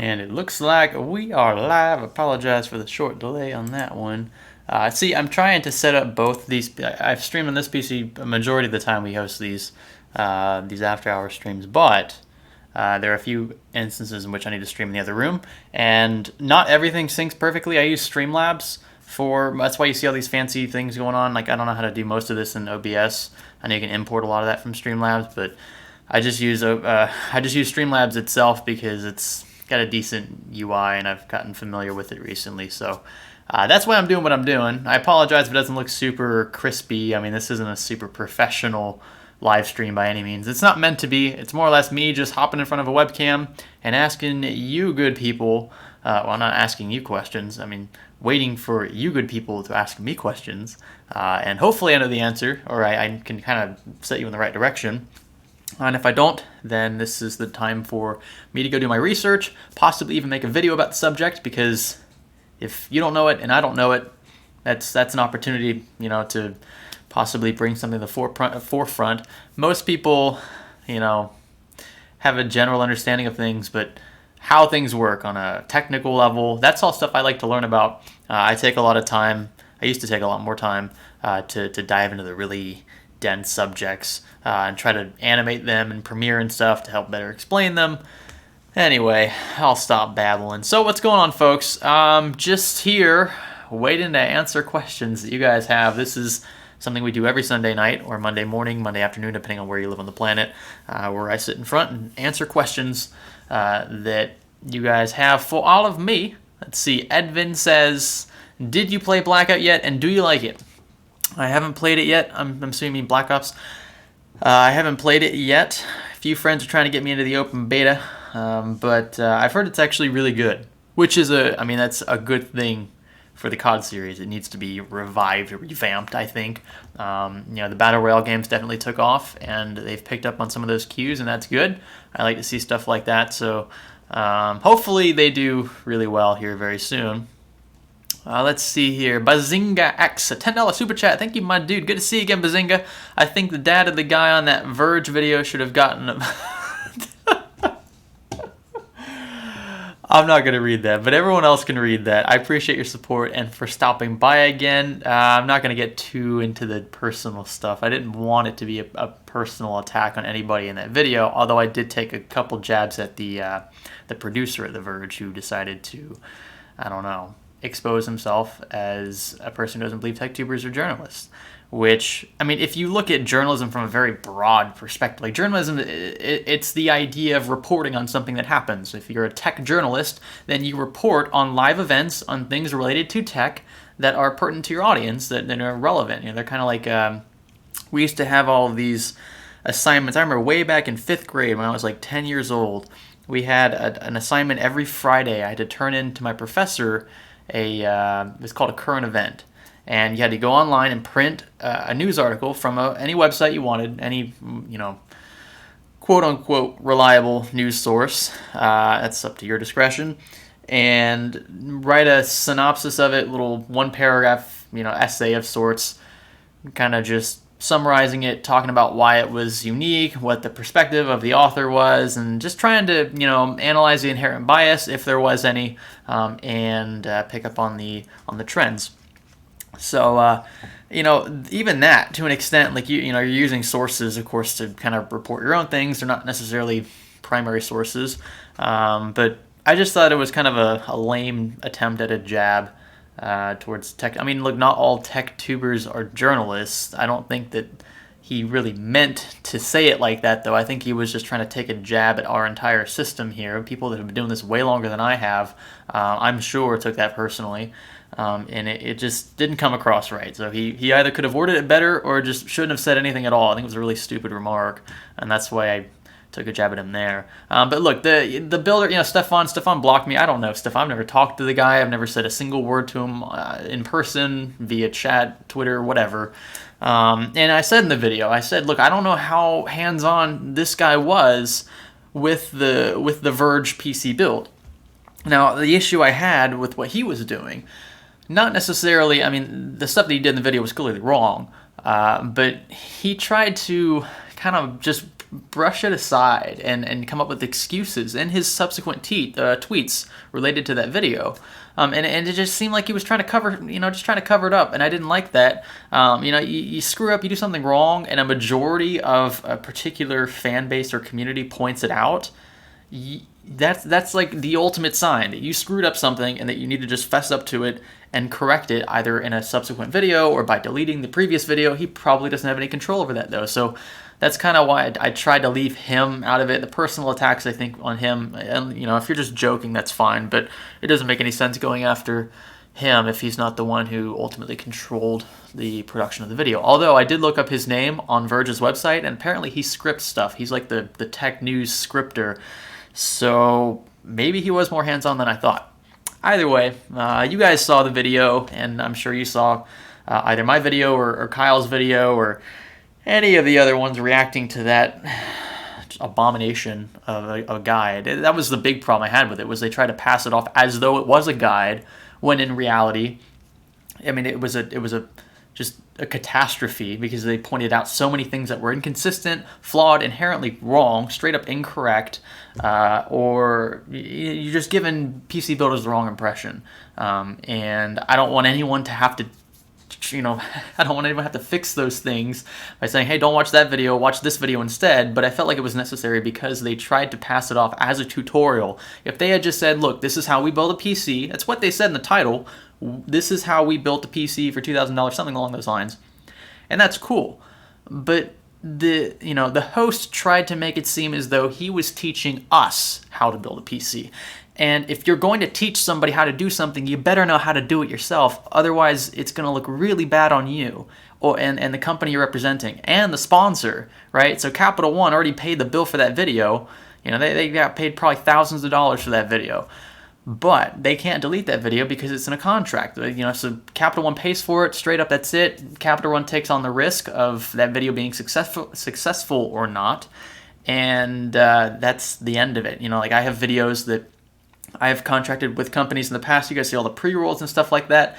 And it looks like we are live. Apologize for the short delay on that one. See, I'm trying to set up both these. I've streamed on this PC a majority of the time we host these after-hour streams, but there are a few instances in which I need to stream in the other room, and not everything syncs perfectly. I use Streamlabs that's why you see all these fancy things going on. Like, I don't know how to do most of this in OBS. I know you can import a lot of that from Streamlabs, but I just use Streamlabs itself because it's got a decent UI and I've gotten familiar with it recently. So that's why I'm doing what I'm doing. I apologize if it doesn't look super crispy. I mean, this isn't a super professional live stream by any means. It's not meant to be. It's more or less me just hopping in front of a webcam and asking you good people, well, not asking you questions. I mean, waiting for you good people to ask me questions. And hopefully I know the answer, or I can kind of set you in the right direction. And if I don't, then this is the time for me to go do my research, possibly even make a video about the subject, because if you don't know it and I don't know it, that's an opportunity, to possibly bring something to the forefront. Most people, have a general understanding of things, but how things work on a technical level, that's all stuff I like to learn about. I take a lot of time. I used to take a lot more time to dive into the really dense subjects and try to animate them in Premiere and stuff to help better explain them. Anyway, I'll stop babbling. So what's going on, folks? Just here waiting to answer questions that you guys have. This is something we do every Sunday night or Monday morning, Monday afternoon, depending on where you live on the planet, where I sit in front and answer questions that you guys have for all of me. Let's see. Edvin says, did you play Blackout yet, and do you like it? I haven't played it yet. I'm assuming Black Ops. I haven't played it yet. A few friends are trying to get me into the open beta, but I've heard it's actually really good, which is that's a good thing for the COD series. It needs to be revived or revamped, I think. The Battle Royale games definitely took off, and they've picked up on some of those cues, and that's good. I like to see stuff like that, so hopefully they do really well here very soon. Let's see here. Bazinga X, a $10 super chat. Thank you, my dude. Good to see you again, Bazinga. I think the dad of the guy on that Verge video should have gotten a... I'm not going to read that, but everyone else can read that. I appreciate your support and for stopping by again. I'm not going to get too into the personal stuff. I didn't want it to be a personal attack on anybody in that video, although I did take a couple jabs at the producer at The Verge, who decided to, expose himself as a person who doesn't believe tech tubers are journalists. Which, if you look at journalism from a very broad perspective, like journalism, it's the idea of reporting on something that happens. If you're a tech journalist, then you report on live events, on things related to tech that are pertinent to your audience, that are relevant. They're kind of like, we used to have all of these assignments. I remember way back in 5th grade when I was like 10 years old, we had an assignment every Friday. I had to turn in to my professor it was called a current event. And you had to go online and print a news article from any website you wanted, any, quote-unquote reliable news source. That's up to your discretion. And write a synopsis of it, little one-paragraph, essay of sorts, kind of just summarizing it, talking about why it was unique, what the perspective of the author was, and just trying to, analyze the inherent bias, if there was any, and pick up on the trends. So, even that, to an extent, like, you're using sources, of course, to kind of report your own things. They're not necessarily primary sources. But I just thought it was kind of a lame attempt at a jab towards tech. Look, not all tech tubers are journalists. I don't think that he really meant to say it like that, though. I think he was just trying to take a jab at our entire system here. People that have been doing this way longer than I have, I'm sure, took that personally. And it just didn't come across right. So he either could have worded it better or just shouldn't have said anything at all. I think it was a really stupid remark, and that's why I took a jab at him there. But look, the builder, Stefan blocked me. I don't know Stefan. I've never talked to the guy. I've never said a single word to him in person, via chat, Twitter, whatever. And I said in the video, look, I don't know how hands-on this guy was with the Verge PC build. Now, the issue I had with what he was doing, not necessarily, the stuff that he did in the video was clearly wrong, but he tried to kind of just brush it aside and come up with excuses in his subsequent tweets related to that video. And it just seemed like he was trying to cover it up, and I didn't like that. You screw up, you do something wrong, and a majority of a particular fan base or community points it out. That's like the ultimate sign that you screwed up something and that you need to just fess up to it and correct it either in a subsequent video or by deleting the previous video. He probably doesn't have any control over that though, so that's kind of why I tried to leave him out of it. The personal attacks, I think, on him, and if you're just joking, that's fine, but it doesn't make any sense going after him if he's not the one who ultimately controlled the production of the video. Although I did look up his name on Verge's website, and apparently he scripts stuff. He's like the tech news scripter. So maybe he was more hands-on than I thought. Either way, you guys saw the video, and I'm sure you saw either my video or Kyle's video or any of the other ones reacting to that abomination of a guide. That was the big problem I had with it, was they tried to pass it off as though it was a guide, when in reality, I mean, it was just a catastrophe, because they pointed out so many things that were inconsistent, flawed, inherently wrong, straight up incorrect, or you're just giving PC builders the wrong impression. And I don't want anyone to have to, I don't want anyone to have to fix those things by saying, hey, don't watch that video, watch this video instead. But I felt like it was necessary because they tried to pass it off as a tutorial. If they had just said, look, this is how we build a PC, that's what they said in the title, this is how we built a PC for $2,000, something along those lines, and that's cool. But the host tried to make it seem as though he was teaching us how to build a PC. And if you're going to teach somebody how to do something, you better know how to do it yourself. Otherwise, it's going to look really bad on you and the company you're representing and the sponsor, right? So Capital One already paid the bill for that video. They got paid probably thousands of dollars for that video. But they can't delete that video because it's in a contract. So Capital One pays for it, straight up, that's it. Capital One takes on the risk of that video being successful or not. And that's the end of it. Like I have videos that I have contracted with companies in the past. You guys see all the pre-rolls and stuff like that.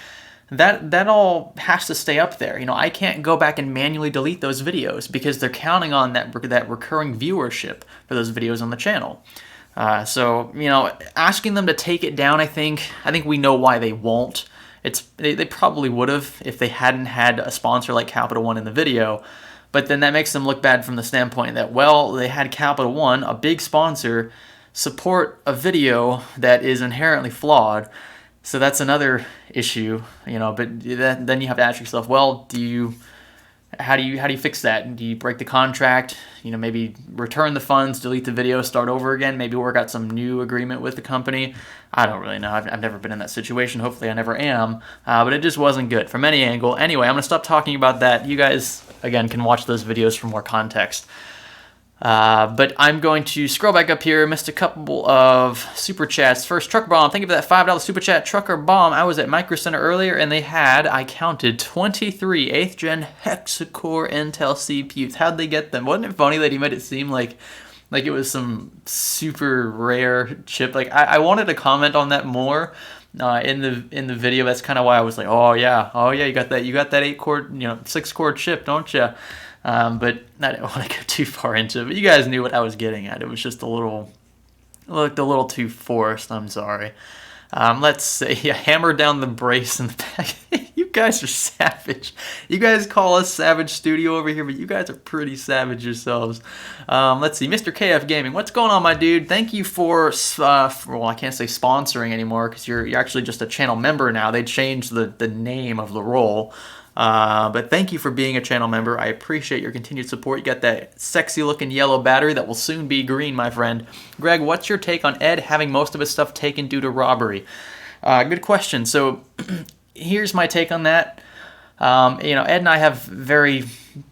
That all has to stay up there. I can't go back and manually delete those videos because they're counting on that recurring viewership for those videos on the channel. So asking them to take it down, I think we know why they won't. They probably would have if they hadn't had a sponsor like Capital One in the video. But then that makes them look bad from the standpoint that, well, they had Capital One, a big sponsor, support a video that is inherently flawed. So that's another issue, but then you have to ask yourself, well, how do you fix that? Do you break the contract? Maybe return the funds, delete the video, start over again, maybe work out some new agreement with the company. I don't really know. I've never been in that situation. Hopefully I never am. But it just wasn't good from any angle. Anyway, I'm going to stop talking about that. You guys, again, can watch those videos for more context. But I'm going to scroll back up here. Missed a couple of super chats. First, Trucker Bomb. Thank you for that $5 super chat. Trucker Bomb. I was at Micro Center earlier, and they had, I counted, 23 8th gen hexa-core Intel CPUs. How'd they get them? Wasn't it funny that he made it seem like it was some super rare chip? Like I wanted to comment on that more in the video. That's kind of why I was like, oh yeah, you got that 8-core, 6-core chip, don't you? But I didn't want to go too far into it. But you guys knew what I was getting at. It was just a little too forced. I'm sorry. Let's say, hammer down the brace in the back. You guys are savage. You guys call us Savage Studio over here, but you guys are pretty savage yourselves. Let's see, Mr. KF Gaming. What's going on, my dude? Thank you for well, I can't say sponsoring anymore because you're actually just a channel member now. They changed the name of the role. But thank you for being a channel member. I appreciate your continued support. You got that sexy looking yellow battery that will soon be green, my friend. Greg, what's your take on Ed having most of his stuff taken due to robbery? Good question. So here's my take on that. Ed and I have very,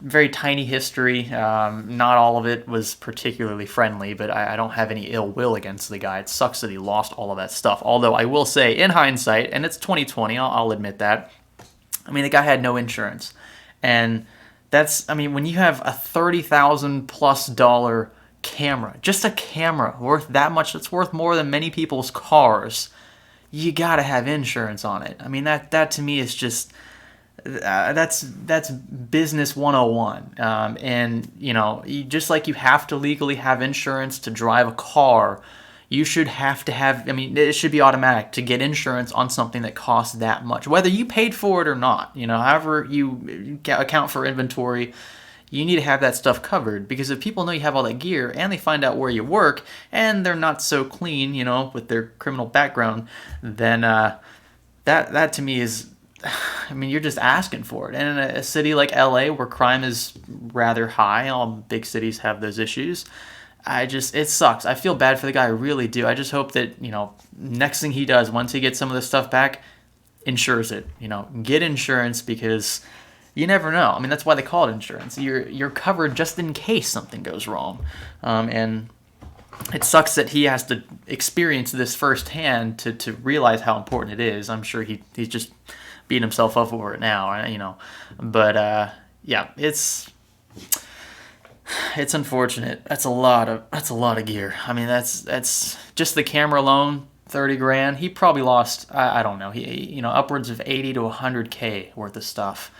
very tiny history. Not all of it was particularly friendly, but I don't have any ill will against the guy. It sucks that he lost all of that stuff. Although I will say, in hindsight, and it's 2020, I'll admit that, the guy had no insurance. And when you have a $30,000+ camera, just a camera worth that much, that's worth more than many people's cars, you gotta have insurance on it. That to me is just, That's business 101. And just like you have to legally have insurance to drive a car, you should have to have, I mean, it should be automatic to get insurance on something that costs that much, whether you paid for it or not. However you account for inventory, you need to have that stuff covered, because if people know you have all that gear and they find out where you work and they're not so clean, with their criminal background, then that to me is, I mean, you're just asking for it. And in a city like LA, where crime is rather high, all big cities have those issues. It sucks. I feel bad for the guy. I really do. I just hope that, next thing he does, once he gets some of this stuff back, insures it. Get insurance, because you never know. I mean, that's why they call it insurance. You're covered just in case something goes wrong. And it sucks that he has to experience this firsthand to realize how important it is. I'm sure he's just beating himself up over it now, But yeah, it's unfortunate. That's a lot of gear. I mean, that's just the camera alone, 30 grand. He probably lost, I don't know, he upwards of 80 to 100K worth of stuff.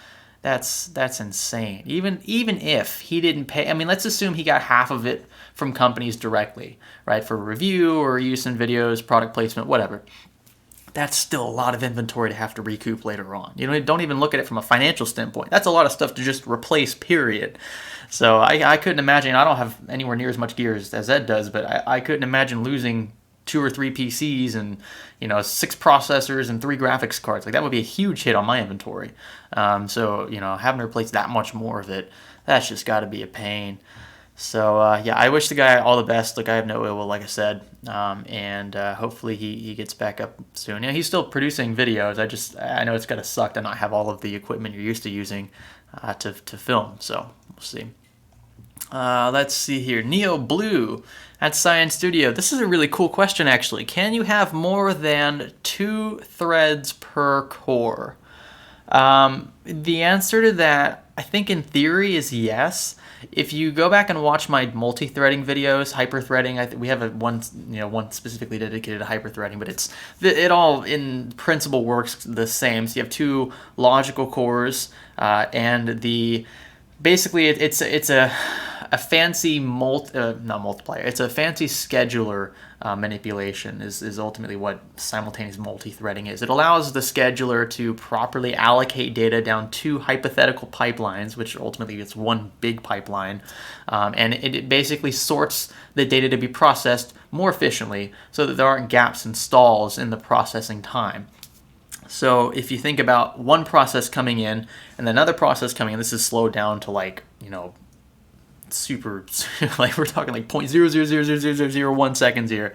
That's insane. Even if he didn't pay, I mean, let's assume he got half of it from companies directly, right, for review or use in videos, product placement, whatever. That's still a lot of inventory to have to recoup later on. Don't even look at it from a financial standpoint. That's a lot of stuff to just replace, period. So I couldn't imagine, I don't have anywhere near as much gear as Ed does, but I couldn't imagine losing 2 or 3 PCs and 6 processors and 3 graphics cards. Like, that would be a huge hit on my inventory. So having to replace that much more of it, that's just got to be a pain. So yeah, I wish the guy all the best. Like, I have no ill will, like I said, and hopefully he gets back up soon. He's still producing videos. I know it's gotta suck to not have all of the equipment you're used to using to film. So we'll see. Let's see here. Neo Blue at Science Studio. This is a really cool question, actually. Can you have more than 2 threads per core? The answer to that, I think in theory, is yes. If you go back and watch my multi-threading videos, hyper-threading, we have one specifically dedicated to hyper-threading, but it all in principle works the same. So you have 2 logical cores, and basically it's a fancy not multiplier. It's a fancy scheduler manipulation is ultimately what simultaneous multi-threading is. It allows the scheduler to properly allocate data down 2 hypothetical pipelines, which ultimately is one big pipeline, and it basically sorts the data to be processed more efficiently so that there aren't gaps and stalls in the processing time. So if you think about one process coming in and another process coming in, this is slowed down to super, like we're talking like 0.0000001 seconds here.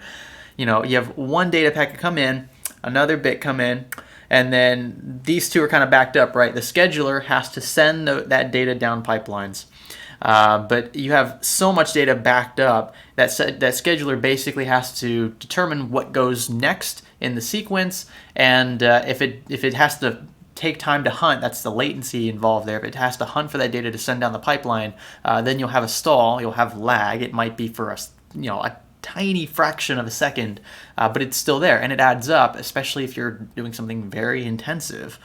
You have one data packet come in, another bit come in, and then these 2 are kind of backed up, right? The scheduler has to send that data down pipelines. But you have so much data backed up that scheduler basically has to determine what goes next in the sequence, and if it has to take time to hunt, that's the latency involved there. If it has to hunt for that data to send down the pipeline, then you'll have a stall, you'll have lag. It might be for a tiny fraction of a second, but it's still there, and it adds up, especially if you're doing something very intensive.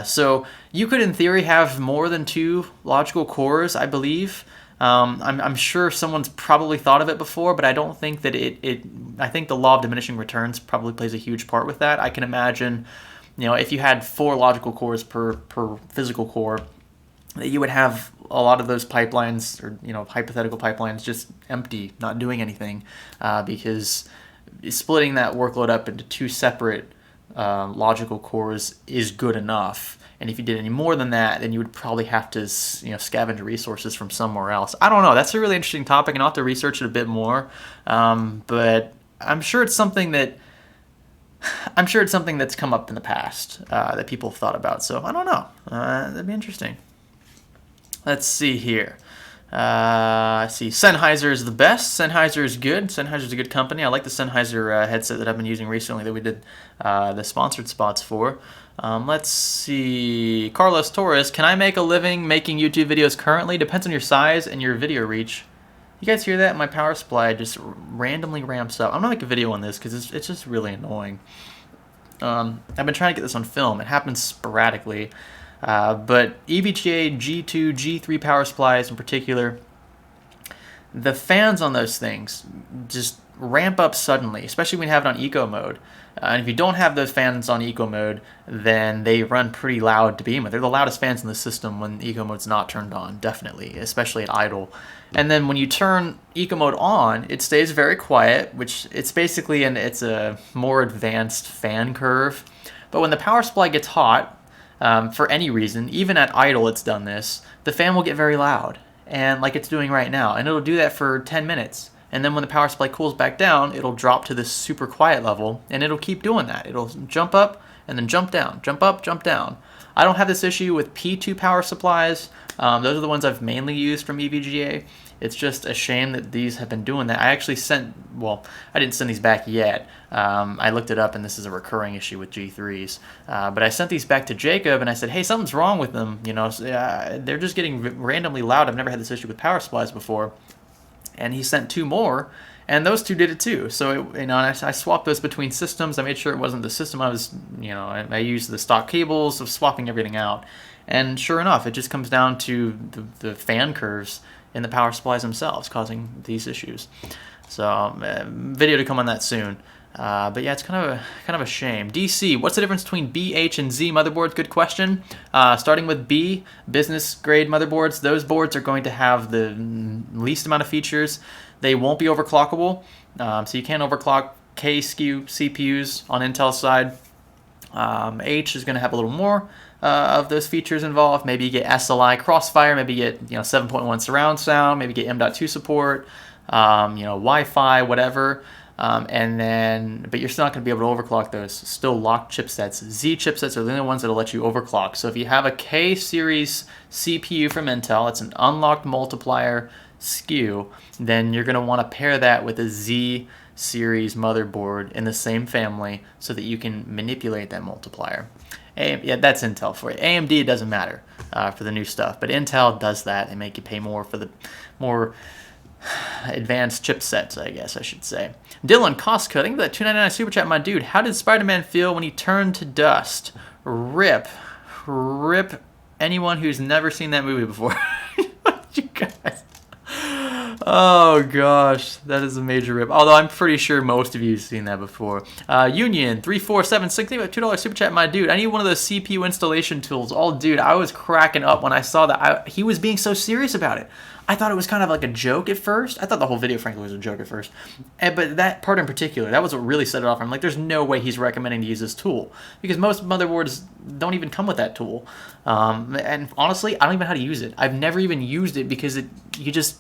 So you could, in theory, have more than 2 logical cores, I believe. I'm sure someone's probably thought of it before, but I don't think that I think the law of diminishing returns probably plays a huge part with that. I can imagine, if you had 4 logical cores per physical core, that you would have a lot of those pipelines, or hypothetical pipelines, just empty, not doing anything, because splitting that workload up into 2 separate logical cores is good enough. And if you did any more than that, then you would probably have to scavenge resources from somewhere else. I don't know. That's a really interesting topic, and I'll have to research it a bit more. But I'm sure it's something that's come up in the past that people have thought about. So I don't know. That'd be interesting. Let's see here. I see Sennheiser is the best. Sennheiser is good. Sennheiser is a good company. I like the Sennheiser headset that I've been using recently that we did the sponsored spots for. Let's see. Carlos Torres, can I make a living making YouTube videos currently? Depends on your size and your video reach. You guys hear that? My power supply just randomly ramps up. I'm going to make a video on this because it's just really annoying. I've been trying to get this on film. It happens sporadically. But EVGA, G2, G3 power supplies in particular, the fans on those things just ramp up suddenly, especially when you have it on eco mode. And if you don't have those fans on eco mode, then they run pretty loud to begin with. They're the loudest fans in the system when eco mode's not turned on, definitely, especially at idle. And then when you turn eco mode on, it stays very quiet, which it's basically it's a more advanced fan curve. But when the power supply gets hot, for any reason, even at idle it's done this, the fan will get very loud, and like it's doing right now, and it'll do that for 10 minutes. And then when the power supply cools back down, it'll drop to this super quiet level, and it'll keep doing that. It'll jump up and then jump down, jump up, jump down. I don't have this issue with P2 power supplies. Those are the ones I've mainly used from EVGA. It's just a shame that these have been doing that. I actually I didn't send these back yet. I looked it up, and this is a recurring issue with G3s. But I sent these back to Jacob, and I said, hey, something's wrong with them. They're just getting randomly loud. I've never had this issue with power supplies before. And he sent 2 more, and those 2 did it too. So I swapped those between systems. I made sure it wasn't the system I used the stock cables of swapping everything out. And sure enough, it just comes down to the fan curves in the power supplies themselves causing these issues. So video to come on that soon. But yeah, it's kind of a shame. DC, what's the difference between B, H, and Z motherboards? Good question. Starting with B, business grade motherboards. Those boards are going to have the least amount of features. They won't be overclockable, so you can't overclock K SKU CPUs on Intel's side. H is going to have a little more of those features involved. Maybe you get SLI Crossfire, maybe you get 7.1 surround sound, maybe get M.2 support, Wi-Fi, whatever. But you're still not going to be able to overclock those. Still locked chipsets. Z chipsets are the only ones that'll let you overclock. So if you have a K series CPU from Intel, it's an unlocked multiplier SKU, then you're going to want to pair that with a Z series motherboard in the same family so that you can manipulate that multiplier. Yeah, that's Intel for you. AMD, it doesn't matter for the new stuff, but Intel does that. They make you pay more for the more advanced chipsets, I guess I should say. Dylan Costco, thank you for that $2.99 super chat, my dude. How did Spider-Man feel when he turned to dust? Rip anyone who's never seen that movie before. You guys. Oh gosh, that is a major rip. Although I'm pretty sure most of you have seen that before. Union 3476, thank you for $2 super chat, my dude. I need one of those CPU installation tools. Oh, dude, I was cracking up when I saw that. He was being so serious about it. I thought it was kind of like a joke at first. I thought the whole video, frankly, was a joke at first. But that part in particular, that was what really set it off. I'm like, there's no way he's recommending to use this tool. Because most motherboards don't even come with that tool. And honestly, I don't even know how to use it. I've never even used it because you just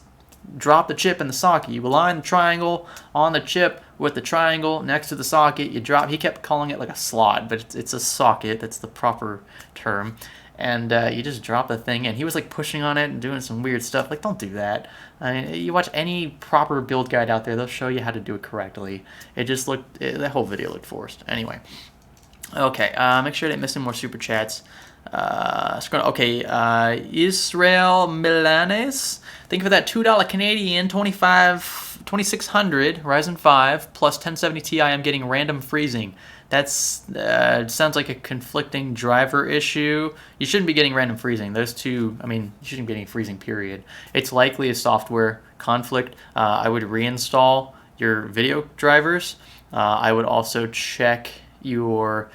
drop the chip in the socket. You align the triangle on the chip with the triangle next to the socket. You drop. He kept calling it like a slot, but it's a socket. That's the proper term. And you just drop the thing in. He was like pushing on it and doing some weird stuff. Like, don't do that. I mean, you watch any proper build guide out there, they'll show you how to do it correctly. It just that whole video looked forced. Anyway. Okay, make sure I didn't miss any more super chats. Israel Milanes, thank you for that $2 Canadian 2600 Ryzen 5 plus 1070 Ti. I'm getting random freezing. That's sounds like a conflicting driver issue. You shouldn't be getting random freezing. Those two, I mean, you shouldn't be getting freezing, period. It's likely a software conflict. I would reinstall your video drivers. I would also check you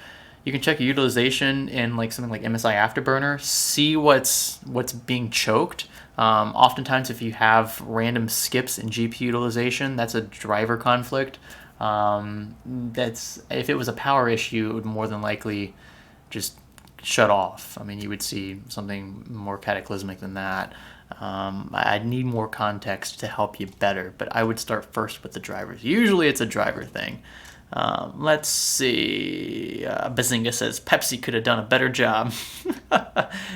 can check your utilization in like something like MSI Afterburner, see what's being choked. Oftentimes if you have random skips in GPU utilization, that's a driver conflict. If it was a power issue, it would more than likely just shut off. I mean, you would see something more cataclysmic than that. I'd need more context to help you better, but I would start first with the drivers. Usually it's a driver thing. Let's see. Bazinga says Pepsi could have done a better job.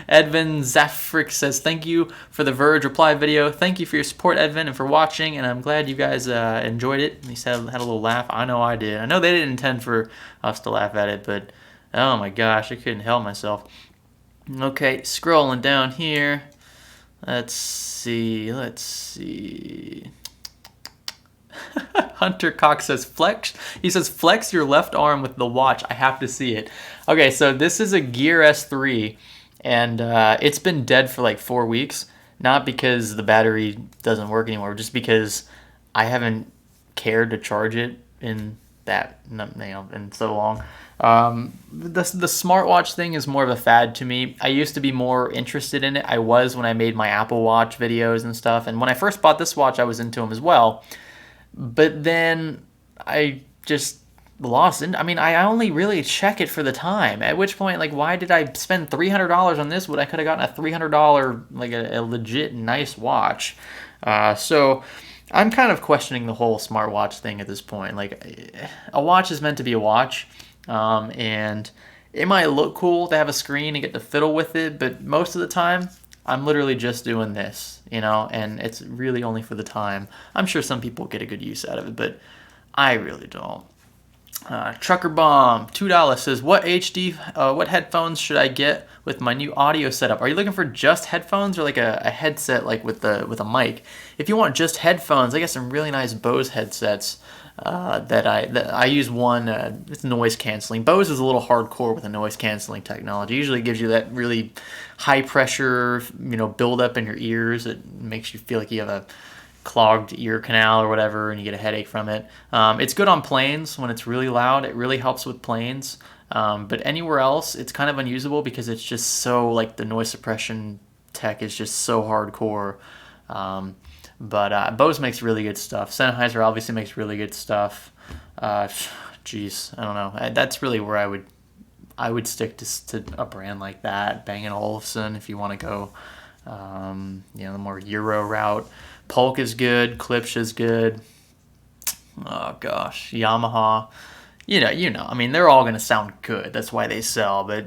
Edvin Zafric says thank you for the Verge reply video. Thank you for your support, Edvin, and for watching. And I'm glad you guys enjoyed it. He said had a little laugh. I know I did. I know they didn't intend for us to laugh at it, but oh my gosh, I couldn't help myself. Okay, scrolling down here. Let's see. Hunter Cox says flex. He says flex your left arm with the watch. I have to see it. Okay, so this is a Gear S3 and it's been dead for like 4 weeks. Not because the battery doesn't work anymore, just because I haven't cared to charge it in in so long. The smartwatch thing is more of a fad to me. I used to be more interested in it. I was when I made my Apple Watch videos and stuff. And when I first bought this watch, I was into them as well. But then I just lost it. I mean, I only really check it for the time. At which point, like, why did I spend $300 on this when I could have gotten a $300, like a legit nice watch? So I'm kind of questioning the whole smartwatch thing at this point. Like, a watch is meant to be a watch, and it might look cool to have a screen and get to fiddle with it, but most of the time, I'm literally just doing this, and it's really only for the time. I'm sure some people get a good use out of it, but I really don't. Trucker Bomb $2 says, what headphones should I get with my new audio setup? Are you looking for just headphones or like a headset like with a mic? If you want just headphones, I got some really nice Bose headsets that I use one. It's noise canceling. Bose is a little hardcore with the noise canceling technology. It usually gives you that really high pressure build up in your ears. It makes you feel like you have a clogged ear canal or whatever, and you get a headache from it. It's good on planes when it's really loud. It really helps with planes. But anywhere else, it's kind of unusable because it's just so, like, the noise suppression tech is just so hardcore. But Bose makes really good stuff. Sennheiser obviously makes really good stuff. Geez, I don't know. That's really where I would stick to a brand like that. Bang & Olufsen if you want to go, the more Euro route. Polk is good. Klipsch is good. Oh gosh, Yamaha. I mean, they're all going to sound good. That's why they sell. But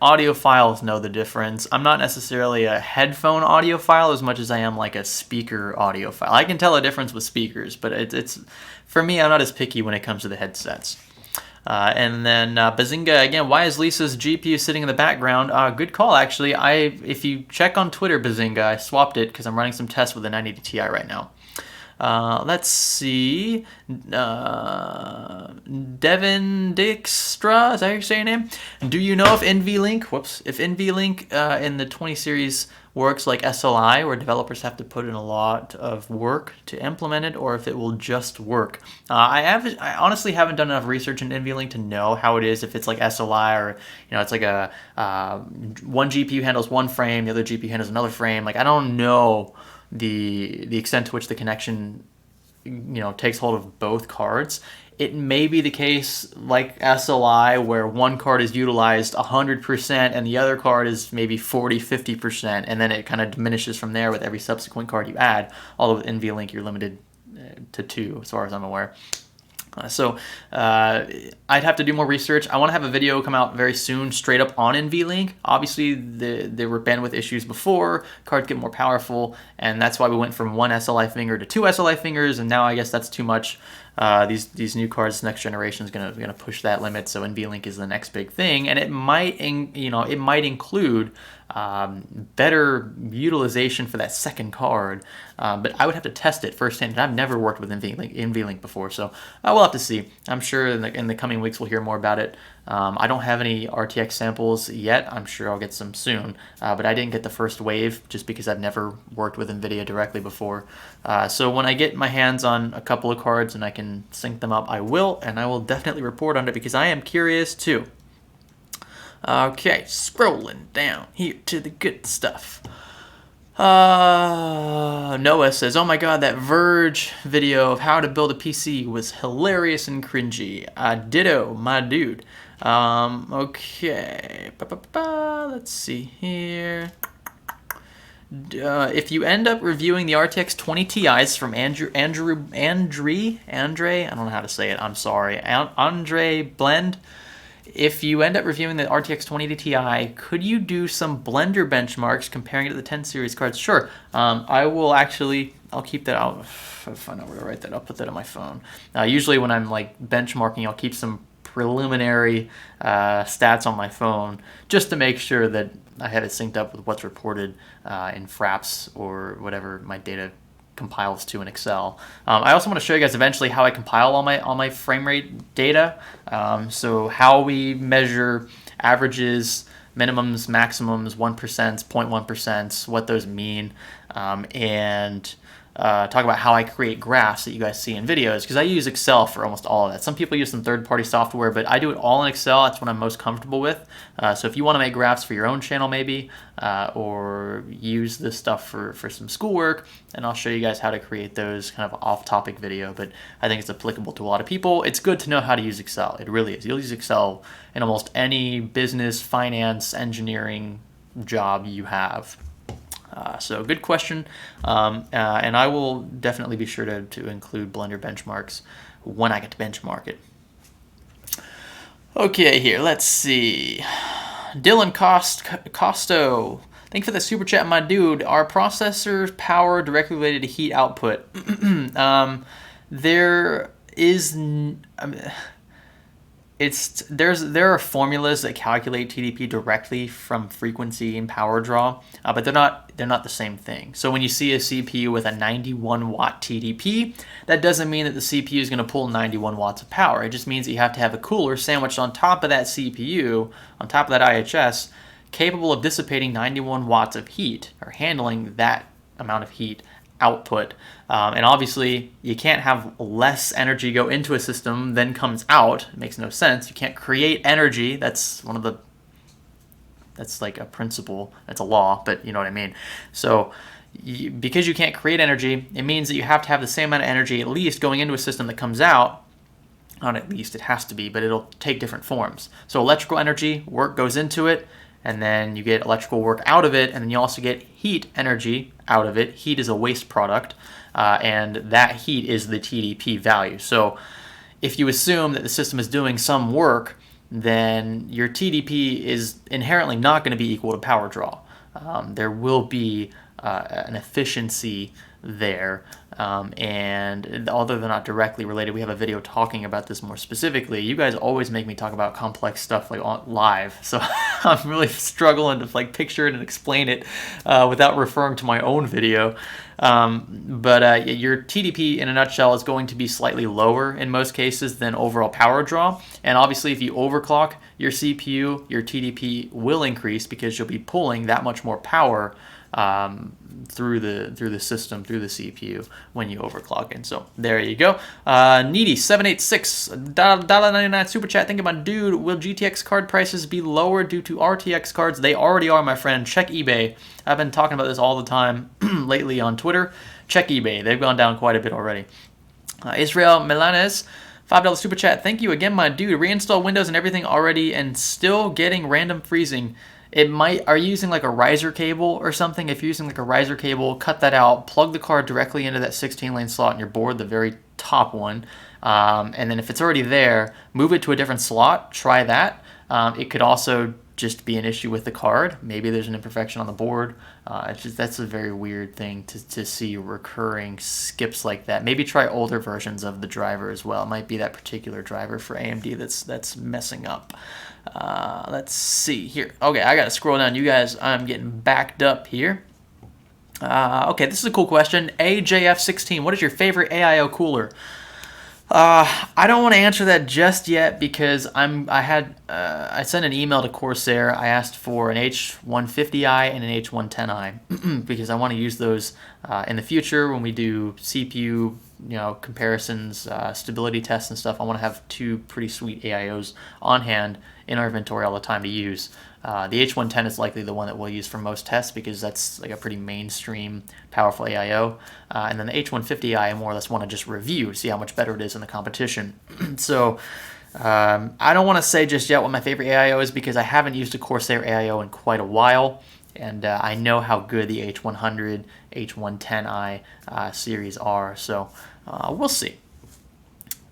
audiophiles know the difference. I'm not necessarily a headphone audiophile as much as I am like a speaker audiophile. I can tell a difference with speakers, but it's for me, I'm not as picky when it comes to the headsets. And then Bazinga again. Why is Lisa's GPU sitting in the background? Good call, actually. If you check on Twitter, Bazinga, I swapped it because I'm running some tests with a 980 Ti right now. Let's see. Devin Dijkstra, is that how you say your name? Do you know if NVLink in the 20 series works like SLI, where developers have to put in a lot of work to implement it, or if it will just work? I honestly haven't done enough research in NVLink to know how it is, if it's like SLI or it's like a one GPU handles one frame, the other GPU handles another frame. Like, I don't know the extent to which the connection takes hold of both cards. It may be the case like SLI where one card is utilized 100% and the other card is maybe 40-50%, and then it kind of diminishes from there with every subsequent card you add. Although with NVLink you're limited to 2 as far as I'm aware. So I'd have to do more research. I want to have a video come out very soon straight up on NVLink. Obviously, there were bandwidth issues before. Cards get more powerful, and that's why we went from one SLI finger to 2 SLI fingers, and now I guess that's too much. These new cards, next generation is gonna push that limit. So NVLink is the next big thing, and it might include better utilization for that second card. But I would have to test it firsthand. And I've never worked with NVLink before, so we'll have to see. I'm sure in the coming weeks we'll hear more about it. I don't have any RTX samples yet. I'm sure I'll get some soon, but I didn't get the first wave just because I've never worked with NVIDIA directly before. So when I get my hands on a couple of cards and I can sync them up, I will, and I will definitely report on it because I am curious too. Okay, scrolling down here to the good stuff. Noah says, oh my god, that Verge video of how to build a PC was hilarious and cringy. Ditto, my dude. Okay. Let's see here. If you end up reviewing the RTX 20 Ti's from Andre, I don't know how to say it, I'm sorry, Andre Blend. If you end up reviewing the RTX 20 Ti, could you do some Blender benchmarks comparing it to the 10 series cards? Sure. I'll keep that out. If I find out where to write that, I'll put that on my phone. Usually when I'm like benchmarking, I'll keep some preliminary stats on my phone just to make sure that I have it synced up with what's reported in Fraps or whatever my data compiles to in Excel. I also want to show you guys eventually how I compile all my frame rate data. So how we measure averages, minimums, maximums, 1%, 0.1%, what those mean, and talk about how I create graphs that you guys see in videos, because I use Excel for almost all of that. Some people use some third-party software, but I do it all in Excel. That's what I'm most comfortable with. So if you want to make graphs for your own channel maybe, or use this stuff for some schoolwork, and I'll show you guys how to create those kind of off-topic video, but I think it's applicable to a lot of people. It's good to know how to use Excel. It really is. You'll use Excel in almost any business, finance, engineering job you have. So good question, and I will definitely be sure to include Blender benchmarks when I get to benchmark it. Okay, here, let's see. Dylan Costo, thank you for the super chat, my dude. Are processors power directly related to heat output? There is... there are formulas that calculate TDP directly from frequency and power draw, but they're not the same thing. So when you see a CPU with a 91 watt TDP, that doesn't mean that the CPU is going to pull 91 watts of power. It just means that you have to have a cooler sandwiched on top of that CPU, on top of that IHS, capable of dissipating 91 watts of heat, or handling that amount of heat output. And obviously you can't have less energy go into a system than comes out. It makes no sense. You can't create energy. That's like a principle. That's a law, but you know what I mean. So because you can't create energy, it means that you have to have the same amount of energy at least going into a system that comes out. Not at least, it has to be, but it'll take different forms. So electrical energy, work goes into it, and then you get electrical work out of it, and then you also get heat energy out of it. Heat is a waste product, and that heat is the TDP value. So if you assume that the system is doing some work, then your TDP is inherently not going to be equal to power draw. There will be an efficiency there, and although they're not directly related, we have a video talking about this more specifically. You guys always make me talk about complex stuff like live, so I'm really struggling to like picture it and explain it without referring to my own video. But your TDP in a nutshell is going to be slightly lower in most cases than overall power draw, and obviously if you overclock your CPU, your TDP will increase because you'll be pulling that much more power through the system, through the CPU when you overclock it. So there you go. Needy 786 $1.99 super chat. Think about, dude, will GTX card prices be lower due to RTX cards? They already are, my friend. Check eBay. I've been talking about this all the time lately on Twitter. Check eBay. They've gone down quite a bit already. Israel Milanes, $5 super chat. Thank you again, my dude. Reinstall Windows and everything already and still getting random freezing. It might, are you using like a riser cable or something? If you're using like a riser cable, cut that out, plug the card directly into that 16-lane slot in your board, the very top one, and then if it's already there, move it to a different slot, try that. It could also just be an issue with the card. Maybe there's an imperfection on the board. That's a very weird thing to see recurring skips like that. Maybe try older versions of the driver as well. It might be that particular driver for AMD that's messing up. Let's see here. Okay, I gotta scroll down. You guys, I'm getting backed up here. Okay, this is a cool question. AJF16, what is your favorite AIO cooler? I don't want to answer that just yet because I sent an email to Corsair. I asked for an H150i and an H110i because I want to use those in the future when we do CPU, comparisons, stability tests and stuff. I want to have two pretty sweet AIOs on hand in our inventory all the time to use. The H110 is likely the one that we'll use for most tests because that's like a pretty mainstream, powerful AIO. And then the H150i I more or less want to just review, see how much better it is in the competition. So I don't want to say just yet what my favorite AIO is because I haven't used a Corsair AIO in quite a while. And I know how good the H100, H110i series are. So we'll see.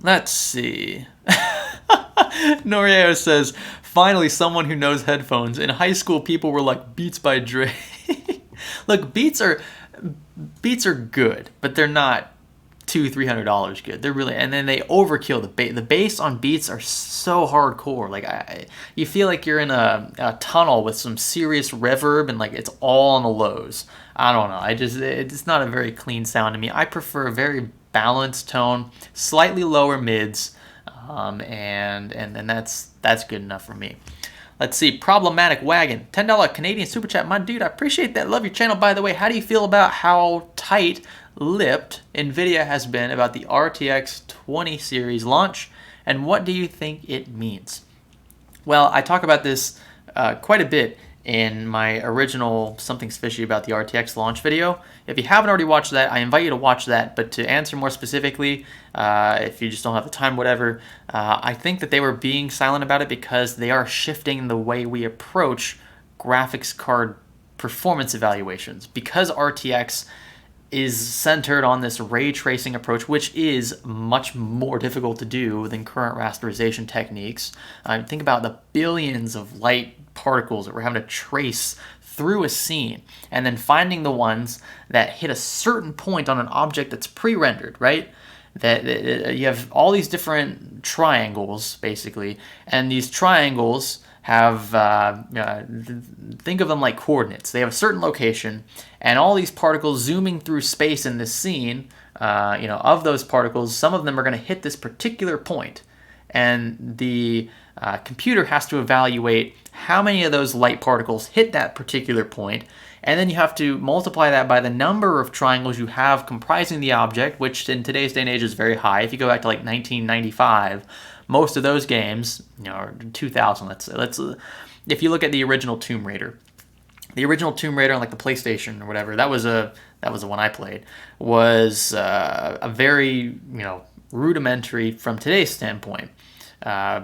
Let's see. Norio says, finally someone who knows headphones. In high school, people were like, Beats by Dre. Look, Beats are good, but they're not $200-$300 good. They're really, and then they overkill the bass. The bass on Beats are so hardcore. Like you feel like you're in a tunnel with some serious reverb, and like it's all on the lows. I don't know. It's not a very clean sound to me. I prefer a very balanced tone, slightly lower mids. And that's good enough for me. Let's see, Problematic Wagon, $10 Canadian Super Chat. My dude, I appreciate that. Love your channel, by the way. How do you feel about how tight-lipped NVIDIA has been about the RTX 20 series launch, and what do you think it means? Well, I talk about this quite a bit in my original Something's Fishy About the RTX launch video. If you haven't already watched that, I invite you to watch that. But to answer more specifically, if you just don't have the time, whatever, I think that they were being silent about it because they are shifting the way we approach graphics card performance evaluations. Because RTX is centered on this ray tracing approach, which is much more difficult to do than current rasterization techniques. Think about the billions of light particles that we're having to trace through a scene, and then finding the ones that hit a certain point on an object that's pre-rendered, right? That you have all these different triangles, basically, and these triangles have, think of them like coordinates. They have a certain location, and all these particles zooming through space in this scene, of those particles, some of them are going to hit this particular point, and the computer has to evaluate how many of those light particles hit that particular point, and then you have to multiply that by the number of triangles you have comprising the object, which in today's day and age is very high. If you go back to like 1995, most of those games, or 2000, let's if you look at the original Tomb Raider, on like the PlayStation or whatever, that was the one I played, was a very rudimentary from today's standpoint.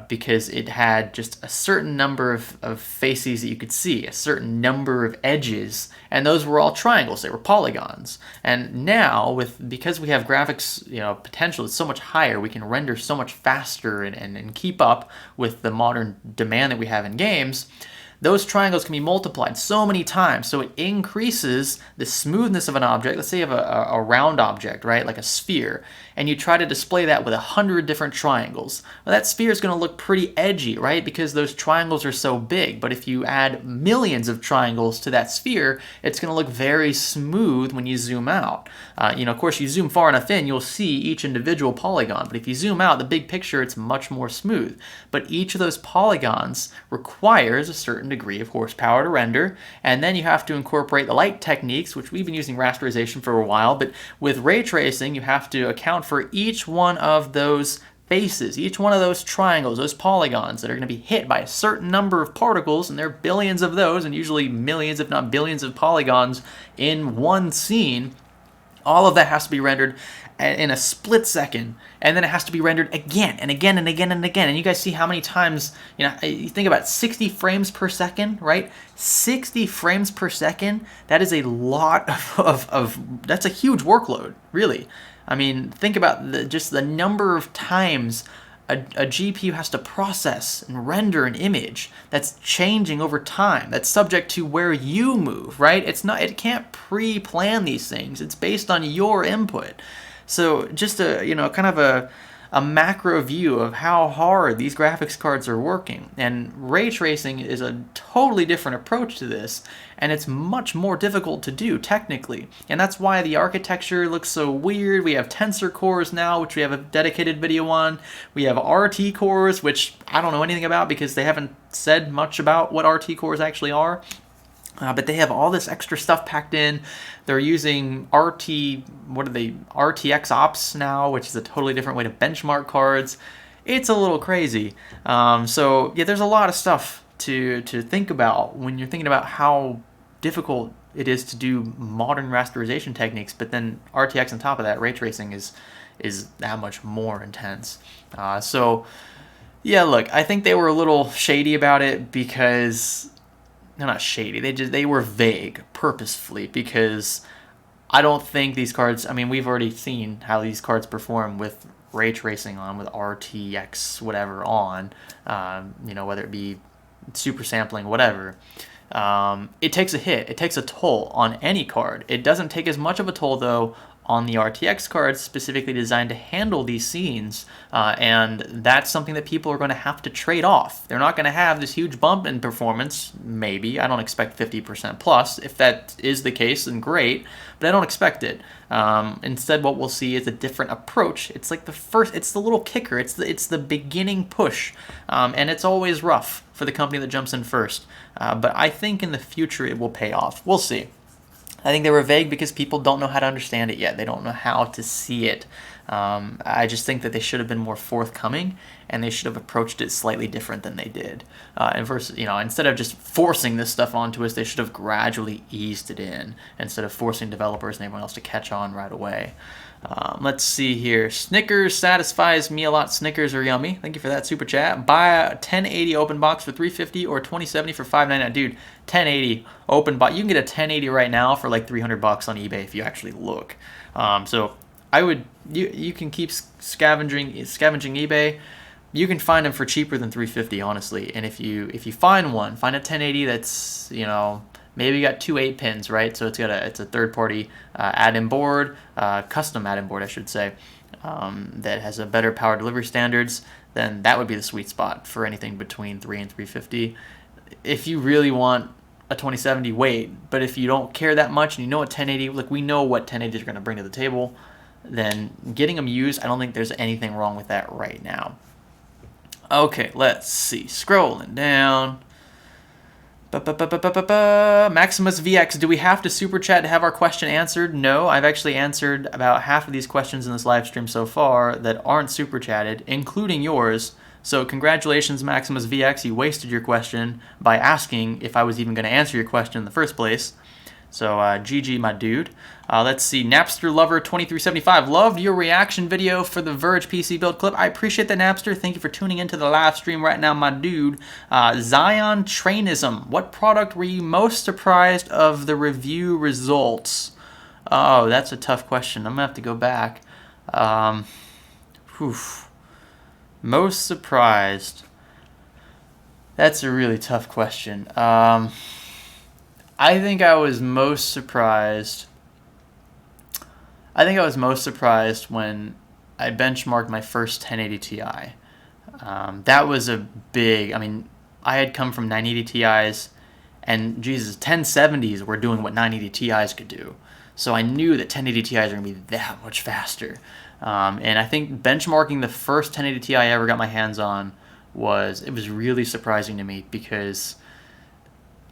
Because it had just a certain number of faces that you could see, a certain number of edges, and those were all triangles. They were polygons. And now, because we have graphics potential that's so much higher, we can render so much faster and keep up with the modern demand that we have in games. Those triangles can be multiplied so many times, so it increases the smoothness of an object. Let's say you have a round object, right, like a sphere, and you try to display that with 100 different triangles. Well, that sphere is going to look pretty edgy, right, because those triangles are so big. But if you add millions of triangles to that sphere, it's going to look very smooth when you zoom out. Of course, you zoom far enough in, you'll see each individual polygon. But if you zoom out, the big picture, it's much more smooth. But each of those polygons requires a certain degree of horsepower to render, and then you have to incorporate the light techniques, which we've been using rasterization for a while, but with ray tracing you have to account for each one of those faces, each one of those triangles, those polygons that are going to be hit by a certain number of particles, and there are billions of those, and usually millions if not billions of polygons in one scene. All of that has to be rendered in a split second, and then it has to be rendered again and again and again and again. And you guys see how many times, you think about 60 frames per second, right? 60 frames per second, that is a lot that's a huge workload, really. I mean, think about just the number of times a GPU has to process and render an image that's changing over time, that's subject to where you move, right? It can't pre-plan these things. It's based on your input. So just kind of a macro view of how hard these graphics cards are working. And ray tracing is a totally different approach to this, and it's much more difficult to do technically. And that's why the architecture looks so weird. We have tensor cores now, which we have a dedicated video on. We have RT cores, which I don't know anything about because they haven't said much about what RT cores actually are. But they have all this extra stuff packed in. They're using RTX ops now, which is a totally different way to benchmark cards. It's a little crazy. So yeah, there's a lot of stuff to think about when you're thinking about how difficult it is to do modern rasterization techniques. But then RTX on top of that, ray tracing is that much more intense. So yeah, look, I think they were a little shady about it because. They're not shady. They were vague purposefully because I don't think these cards. I mean, we've already seen how these cards perform with ray tracing on, with RTX whatever on. Whether it be super sampling, whatever. It takes a hit. It takes a toll on any card. It doesn't take as much of a toll though on the RTX cards specifically designed to handle these scenes, and that's something that people are going to have to trade off. They're not going to have this huge bump in performance, maybe. I don't expect 50% plus. If that is the case, then great, but I don't expect it. Instead, what we'll see is a different approach. It's like it's the little kicker, it's the beginning push, and it's always rough for the company that jumps in first. But I think in the future it will pay off. We'll see. I think they were vague because people don't know how to understand it yet. They don't know how to see it. I just think that they should have been more forthcoming, and they should have approached it slightly different than they did. And versus, instead of just forcing this stuff onto us, they should have gradually eased it in instead of forcing developers and everyone else to catch on right away. Let's see here. Snickers satisfies me a lot. Snickers are yummy. Thank you for that super chat. Buy a 1080 open box for $350 or 2070 for $599. Dude, 1080 open box. You can get a 1080 right now for like $300 on eBay if you actually look. So I would you can keep scavenging eBay. You can find them for cheaper than $350, honestly. And if you find a 1080 that's maybe you got two 8-pins, right? So it's a third-party add-in board, custom add-in board, I should say, that has a better power delivery standards. Then that would be the sweet spot for anything between $300 and $350. If you really want a 2070, wait. But if you don't care that much and you know what 1080, look, we know what 1080s are going to bring to the table, then getting them used, I don't think there's anything wrong with that right now. Okay, let's see. Scrolling down. Maximus VX, do we have to super chat to have our question answered? No, I've actually answered about half of these questions in this live stream so far that aren't super chatted, including yours. So congratulations, Maximus VX, you wasted your question by asking if I was even going to answer your question in the first place. So GG, my dude. Let's see. Napster Lover 2375. Loved your reaction video for the Verge PC build clip. I appreciate that, Napster. Thank you for tuning into the live stream right now, my dude. Zion Trainism. What product were you most surprised of the review results? Oh, that's a tough question. I'm going to have to go back. Most surprised. That's a really tough question. I think I was most surprised when I benchmarked my first 1080 Ti. That was a big, I had come from 980 Ti's, and Jesus, 1070s were doing what 980 Ti's could do. So I knew that 1080 Ti's are going to be that much faster. And I think benchmarking the first 1080 Ti I ever got my hands on was really surprising to me, because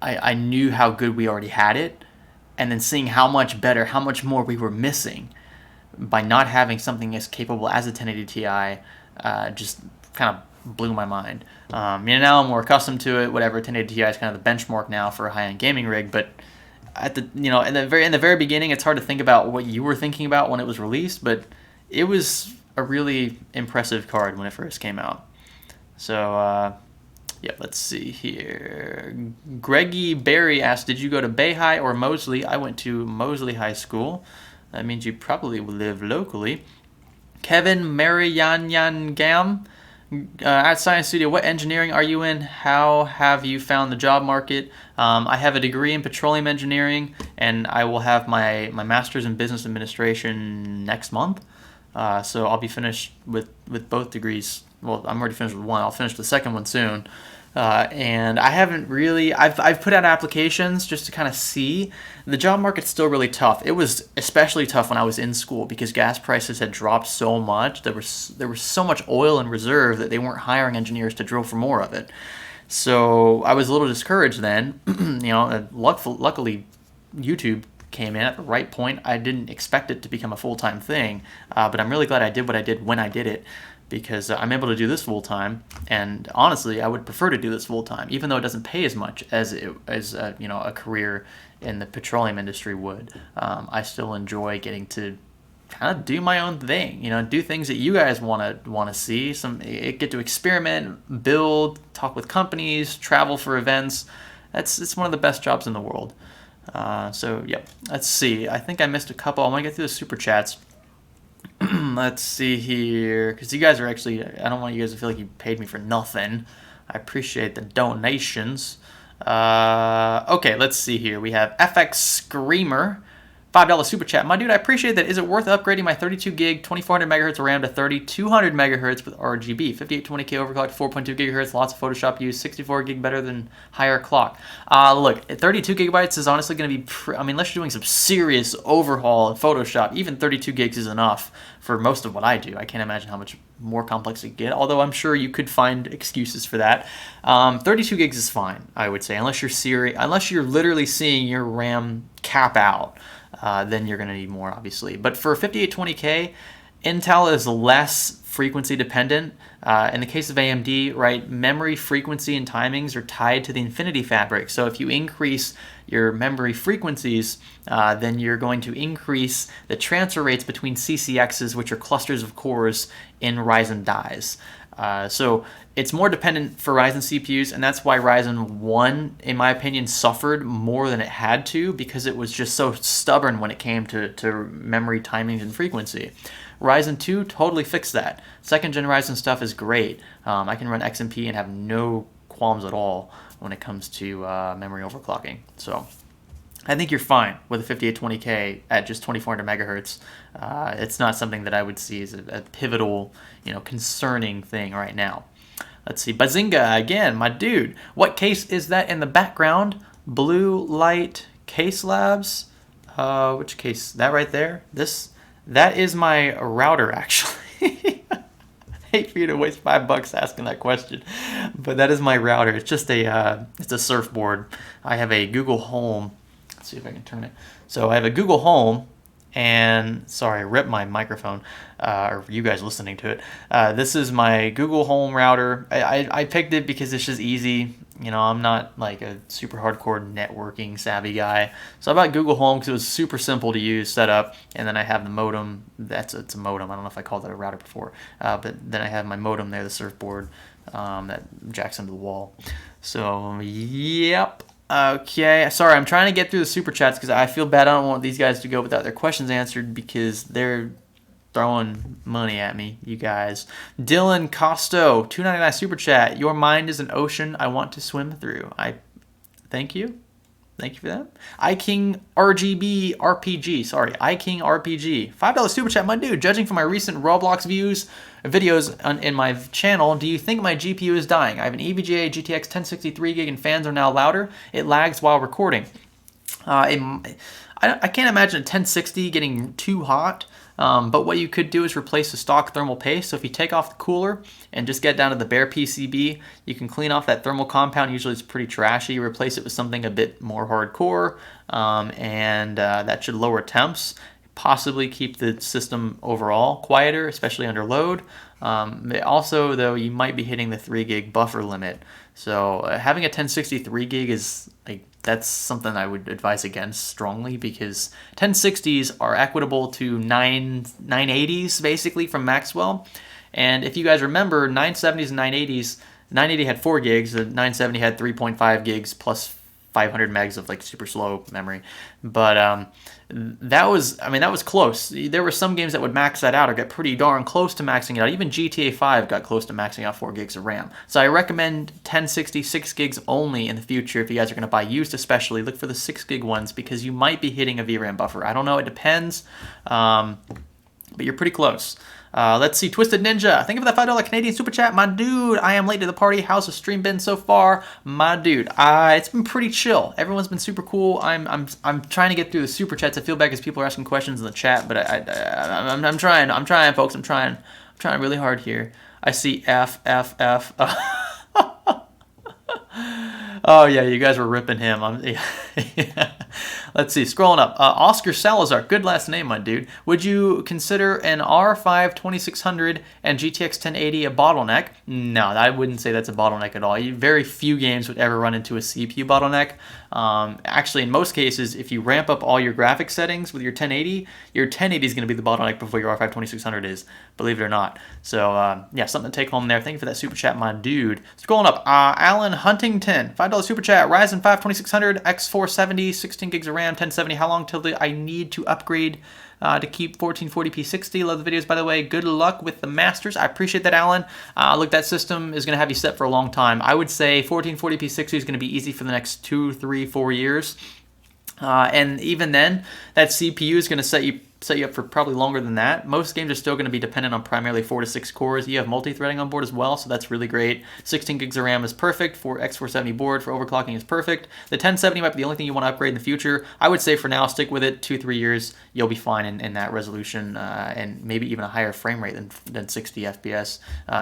I knew how good we already had it, and then seeing how much better, how much more we were missing by not having something as capable as a 1080 Ti just kind of blew my mind. Now I'm more accustomed to it. Whatever, 1080 Ti is kind of the benchmark now for a high-end gaming rig. But at the in the very beginning, it's hard to think about what you were thinking about when it was released. But it was a really impressive card when it first came out. So. Yeah, let's see here. Greggy Berry asked, did you go to Bay High or Mosley? I went to Mosley High School. That means you probably live locally. Kevin Mariyanyangam at Science Studio, what engineering are you in? How have you found the job market? I have a degree in petroleum engineering, and I will have my master's in business administration next month. So I'll be finished with both degrees. Well, I'm already finished with one. I'll finish the second one soon. And I haven't really, I've put out applications just to kind of see. The job market's still really tough. It was especially tough when I was in school because gas prices had dropped so much. There was so much oil in reserve that they weren't hiring engineers to drill for more of it. So I was a little discouraged then. Luckily YouTube came in at the right point. I didn't expect it to become a full-time thing, but I'm really glad I did what I did when I did it, because I'm able to do this full-time, and honestly, I would prefer to do this full-time, even though it doesn't pay as much as a career in the petroleum industry would. I still enjoy getting to kind of do my own thing, do things that you guys want to see. Get to experiment, build, talk with companies, travel for events. It's one of the best jobs in the world. So, yep. Let's see. I think I missed a couple. I want to get through the super chats. Let's see here, because you guys are actually, I don't want you guys to feel like you paid me for nothing. I appreciate the donations. Okay, let's see here. We have FX Screamer $5 super chat. My dude, I appreciate that. Is it worth upgrading my 32 gig 2400 megahertz RAM to 3200 megahertz with RGB? 5820K overclock, 4.2 gigahertz, lots of Photoshop use, 64 gig better than higher clock. Look, 32 gigabytes is honestly going to be, unless you're doing some serious overhaul in Photoshop, even 32 gigs is enough for most of what I do. I can't imagine how much more complex it could get, although I'm sure you could find excuses for that. 32 gigs is fine, I would say, unless you're literally seeing your RAM cap out. Then you're going to need more, obviously. But for 5820K, Intel is less frequency dependent. In the case of AMD, right, memory frequency and timings are tied to the Infinity Fabric. So if you increase your memory frequencies, then you're going to increase the transfer rates between CCXs, which are clusters of cores in Ryzen dies. So it's more dependent for Ryzen CPUs, and that's why Ryzen 1, in my opinion, suffered more than it had to, because it was just so stubborn when it came to memory timings and frequency. Ryzen 2 totally fixed that. Second gen Ryzen stuff is great. I can run XMP and have no qualms at all when it comes to memory overclocking. So I think you're fine with a 5820K at just 2400 megahertz. It's not something that I would see as a pivotal, concerning thing right now. Let's see. Bazinga, again, my dude. What case is that in the background? Blue Light Case Labs. Which case? That right there? That is my router, actually. Hate for you to waste $5 asking that question, but that is my router. It's just it's a surfboard. I have a Google Home. Let's see if I can turn it. So I have a Google Home, and sorry, I ripped my microphone, or you guys listening to it. This is my Google Home router. I picked it because it's just easy. I'm not like a super hardcore networking savvy guy. So I bought Google Home because it was super simple to use, set up, and then I have the modem. It's a modem. I don't know if I called it a router before, but then I have my modem there, the surfboard, that jacks into the wall. So, yep. Okay, sorry, I'm trying to get through the super chats because I feel bad. I don't want these guys to go without their questions answered because they're throwing money at me, you guys. Dylan Costo, $2.99 super chat. Your mind is an ocean I want to swim through. Thank you. Thank you for that. iKing RGB RPG. Sorry, iKing RPG. $5 super chat, my dude. Judging from my recent Roblox videos in my channel, do you think my GPU is dying? I have an EVGA GTX 1063 gig and fans are now louder. It lags while recording. I can't imagine a 1060 getting too hot. But what you could do is replace the stock thermal paste. So if you take off the cooler and just get down to the bare PCB, you can clean off that thermal compound. Usually it's pretty trashy. You replace it with something a bit more hardcore, and that should lower temps, possibly keep the system overall quieter, especially under load. Also, though, you might be hitting the 3 gig buffer limit. So having a 1063 gig is that's something I would advise against strongly, because 1060s are equitable to 980s basically from Maxwell. And if you guys remember, 970s and 980s, 980 had 4 gigs, the 970 had 3.5 gigs plus 500 megs of super slow memory. But that was close. There were some games that would max that out or get pretty darn close to maxing it out. Even GTA 5 got close to maxing out 4 gigs of RAM. So I recommend 1060 6 gigs only in the future. If you guys are going to buy used, especially look for the 6 gig ones, because you might be hitting a VRAM buffer. I don't know, it depends, but you're pretty close. Let's see, Twisted Ninja. Thank you for that $5 Canadian super chat, my dude. I am late to the party. How's the stream been so far, my dude? It's been pretty chill. Everyone's been super cool. I'm trying to get through the super chats. I feel bad because people are asking questions in the chat, but I'm trying. I'm trying, folks. I'm trying really hard here. I see F. Oh yeah, you guys were ripping him. Yeah. Let's see, scrolling up. Oscar Salazar, good last name, my dude. Would you consider an R5 2600 and GTX 1080 a bottleneck? No, I wouldn't say that's a bottleneck at all. Very few games would ever run into a CPU bottleneck. Actually, in most cases, if you ramp up all your graphics settings with your 1080 is going to be the bottleneck before your R5 2600 is, believe it or not. So, yeah, something to take home there. Thank you for that super chat, my dude. Scrolling up, Alan Huntington, $5 super chat. Ryzen 5 2600, X470, 16 gigs of RAM, 1070. How long till I need to upgrade to keep 1440p 60? Love the videos, by the way. Good luck with the masters. I appreciate that, Alan. Look, that system is going to have you set for a long time. I would say 1440p 60 is going to be easy for the next 2, 3, 4 years. And even then, that CPU is going to set you up for probably longer than that. Most games are still going to be dependent on primarily 4 to 6 cores. You have multi-threading on board as well, so that's really great. 16 gigs of RAM is perfect. For X470 board for overclocking is perfect. The 1070 might be the only thing you want to upgrade in the future. I would say for now, stick with it. 2-3 years, you'll be fine in that resolution, and maybe even a higher frame rate than 60 FPS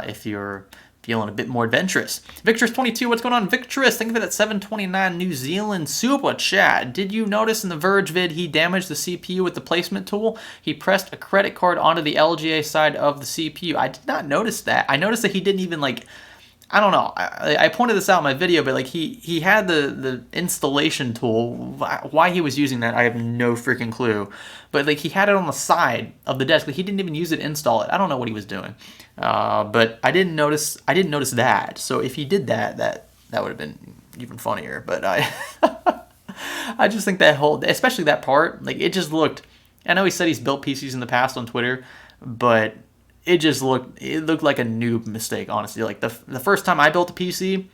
if you're feeling a bit more adventurous. Victorous22, what's going on, Victorous? Thank you for that 729 New Zealand super chat. Did you notice in the Verge vid he damaged the CPU with the placement tool? He pressed a credit card onto the LGA side of the CPU. I did not notice that. I noticed that he didn't even I don't know. I pointed this out in my video, but he had the installation tool. Why he was using that, I have no freaking clue. But he had it on the side of the desk. He didn't even use it to install it. I don't know what he was doing. But I didn't notice that. So if he did that would have been even funnier. But I just think that whole, especially that part, it just looked. I know he said he's built PCs in the past on Twitter, but it looked like a noob mistake, honestly. The first time I built a PC,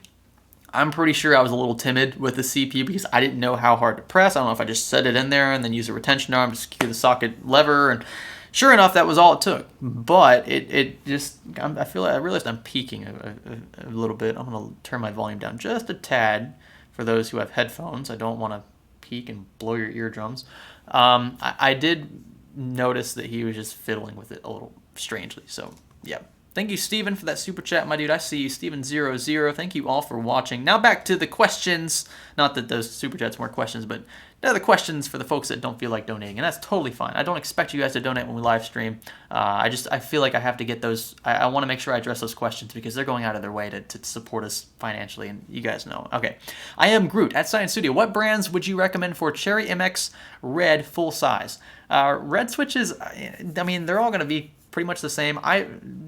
I'm pretty sure I was a little timid with the CPU because I didn't know how hard to press. I don't know if I just set it in there and then use a retention arm to secure the socket lever, and sure enough, that was all it took. But it just, I realized I'm peaking a little bit. I'm gonna turn my volume down just a tad for those who have headphones. I don't want to peak and blow your eardrums. I did notice that he was just fiddling with it a little strangely. So yeah, thank you, Steven, for that super chat, my dude. I see you, Steven00. Thank you all for watching. Now back to the questions. Not that those super chats weren't questions, but they're the questions for the folks that don't feel like donating, and that's totally fine. I don't expect you guys to donate when we live stream. I feel like I have to get those. I want to make sure I address those questions because they're going out of their way to support us financially, and you guys know. Okay, I am Groot at Science Studio. What brands would you recommend for Cherry MX Red full size? Red switches, I mean, they're all going to be pretty much the same.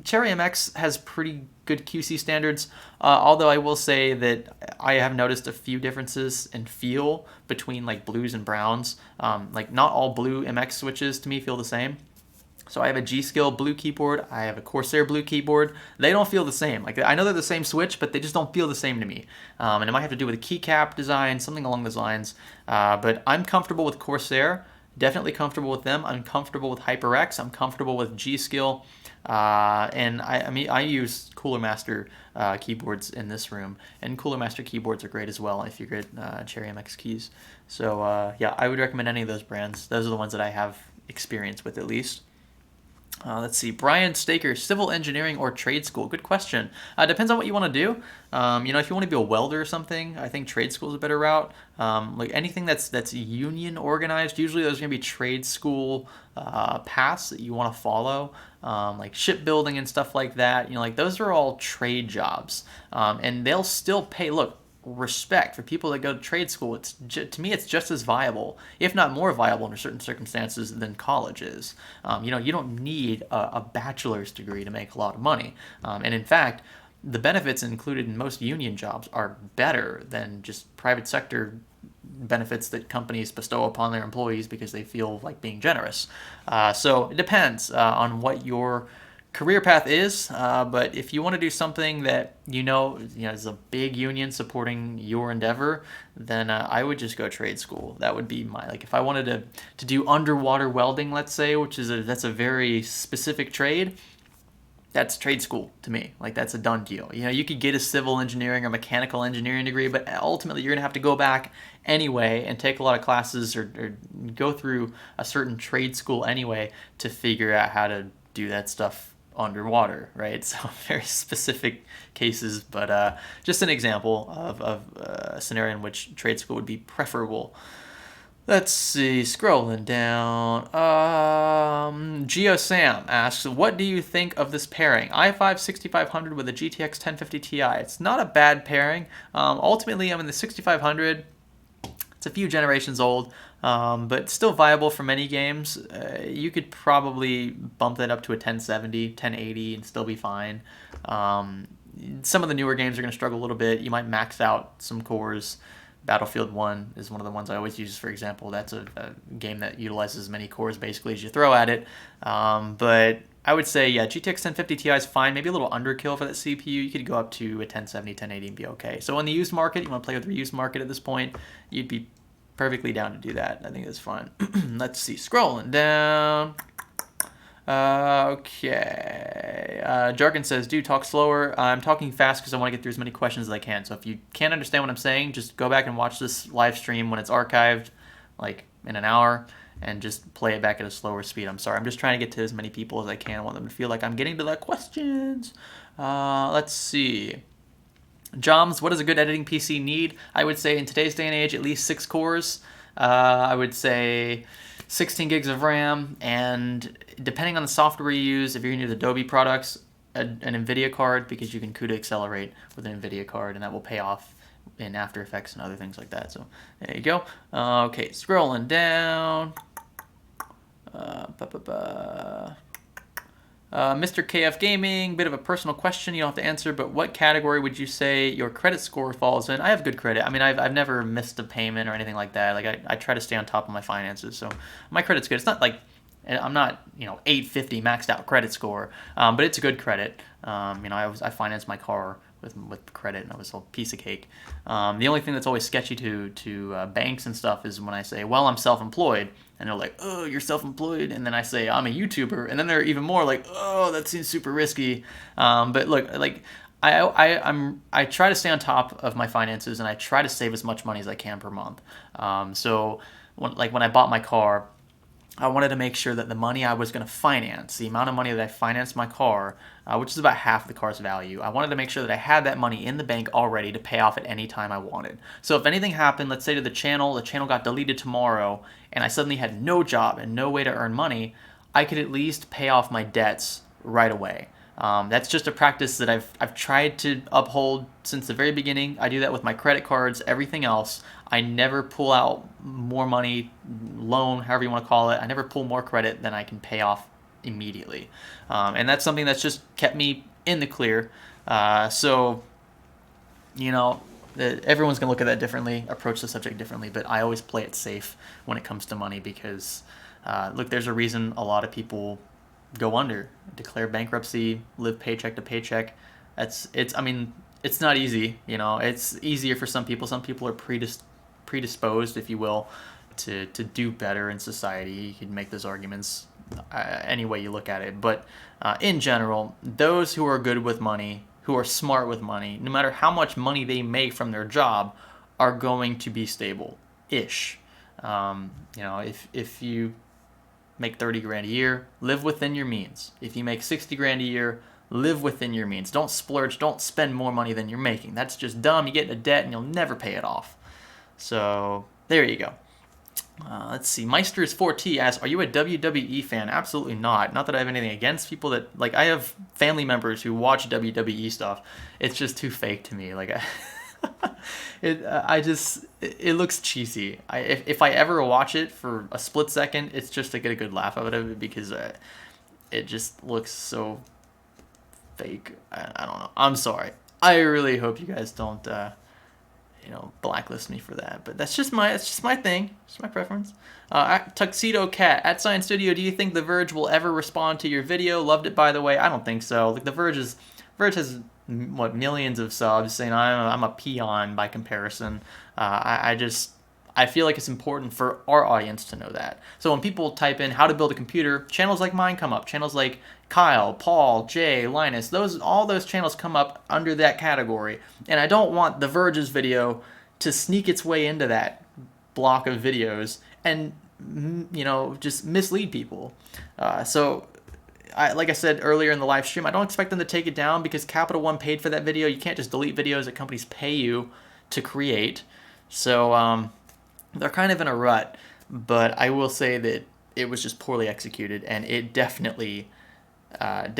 Cherry MX has pretty good QC standards, although I will say that I have noticed a few differences in feel between blues and browns. Not all blue MX switches to me feel the same. So I have a G-Skill blue keyboard. I have a Corsair blue keyboard. They don't feel the same. I know they're the same switch, but they just don't feel the same to me. And it might have to do with a keycap design, something along those lines. But I'm comfortable with Corsair. Definitely comfortable with them. I'm comfortable with HyperX. I'm comfortable with G-Skill. And I use Cooler Master keyboards in this room. And Cooler Master keyboards are great as well if you're good Cherry MX keys. So yeah, I would recommend any of those brands. Those are the ones that I have experience with at least. Let's see, Brian Staker, civil engineering or trade school? Good question. Depends on what you want to do. If you want to be a welder or something, I think trade school is a better route. Anything that's union organized, usually there's going to be trade school paths that you want to follow, like shipbuilding and stuff like that. Those are all trade jobs, and they'll still pay. Look, respect for people that go to trade school. To me, it's just as viable, if not more viable under certain circumstances than college is. You don't need a bachelor's degree to make a lot of money. And in fact, the benefits included in most union jobs are better than just private sector benefits that companies bestow upon their employees because they feel like being generous. So it depends on what your career path is, but if you want to do something that is a big union supporting your endeavor, then I would just go trade school. That would be my, if I wanted to do underwater welding, let's say, that's a very specific trade. That's trade school to me. That's a done deal. You could get a civil engineering or mechanical engineering degree, but ultimately you're gonna have to go back anyway and take a lot of classes or go through a certain trade school anyway to figure out how to do that stuff underwater, right? So very specific cases, but just an example of a scenario in which trade school would be preferable. Let's see, scrolling down. GeoSam asks, what do you think of this pairing? i5 6500 with a GTX 1050 Ti. It's not a bad pairing. Ultimately, the 6500, it's a few generations old, but still viable for many games. You could probably bump that up to a 1070, 1080 and still be fine. Some of the newer games are going to struggle a little bit. You might max out some cores. Battlefield 1 is one of the ones I always use, for example. That's a game that utilizes as many cores basically as you throw at it. But I would say, yeah, GTX 1050 Ti is fine. Maybe a little underkill for that CPU. You could go up to a 1070, 1080 and be okay. So in the used market, you want to play with the used market at this point, you'd be perfectly down to do that. I think it's fun. Let's see. Scrolling down. Okay. Jargon says, "Do talk slower." I'm talking fast because I want to get through as many questions as I can. So if you can't understand what I'm saying, just go back and watch this live stream when it's archived, like in an hour, and just play it back at a slower speed. I'm sorry. I'm just trying to get to as many people as I can. I want them to feel like I'm getting to their questions. Let's see. Joms, what does a good editing PC need? I would say in today's day and age, at least 6 cores. I would say 16 gigs of RAM, and depending on the software you use, if you're going to use Adobe products, an NVIDIA card, because you can CUDA accelerate with an NVIDIA card, and that will pay off in After Effects and other things like that. So there you go. Okay, scrolling down. Mr. KF Gaming, bit of a personal question you don't have to answer, but what category would you say your credit score falls in? I have good credit. I mean, I've never missed a payment or anything like that. Like I try to stay on top of my finances, so my credit's good. It's not like I'm not 850 maxed out credit score, but it's a good credit. I financed my car with credit, and it was a piece of cake. The only thing that's always sketchy to banks and stuff is when I say, well, I'm self-employed, and they're like, oh, you're self-employed, and then I say I'm a YouTuber, and then they're even more like, oh, that seems super risky. But look, like I try to stay on top of my finances, and I try to save as much money as I can per month. So when I bought my car, I wanted to make sure that the money I was going to finance, the amount of money that I financed my car, which is about half the car's value, I wanted to make sure that I had that money in the bank already to pay off at any time I wanted. So if anything happened, let's say to the channel got deleted tomorrow, and I suddenly had no job and no way to earn money, I could at least pay off my debts right away. That's just a practice that I've tried to uphold since the very beginning. I do that with my credit cards, everything else. I never pull out more money, loan, however you want to call it. I never pull more credit than I can pay off immediately. And that's something that's just kept me in the clear. So, everyone's going to look at that differently, approach the subject differently, but I always play it safe when it comes to money because, look, there's a reason a lot of people go under, declare bankruptcy, live paycheck to paycheck. It's not easy. It's easier for some people. Some people are predisposed, if you will, to do better in society. You can make those arguments any way you look at it. But in general, those who are good with money, who are smart with money, no matter how much money they make from their job, are going to be stable-ish. If you make 30 grand a year, live within your means. If you make 60 grand a year, live within your means. Don't splurge, don't spend more money than you're making. That's just dumb. You get into debt and you'll never pay it off. So there you go. Let's see. Meisters4T asks, are you a WWE fan? Absolutely not. Not that I have anything against people that, I have family members who watch WWE stuff. It's just too fake to me. It looks cheesy. If I ever watch it for a split second, it's just to get a good laugh out of it because it just looks so fake. I don't know. I'm sorry. I really hope you guys don't blacklist me for that. But that's just my thing. It's my preference. Tuxedo Cat at Science Studio. Do you think The Verge will ever respond to your video? Loved it, by the way. I don't think so. The Verge has millions of subs, saying I'm a peon by comparison. I feel like it's important for our audience to know that. So when people type in how to build a computer, channels like mine come up. Channels like Kyle, Paul, Jay, Linus, all those channels come up under that category. And I don't want The Verge's video to sneak its way into that block of videos and just mislead people. Like I said earlier in the live stream, I don't expect them to take it down because Capital One paid for that video. You can't just delete videos that companies pay you to create. So they're kind of in a rut, but I will say that it was just poorly executed, and it definitely, it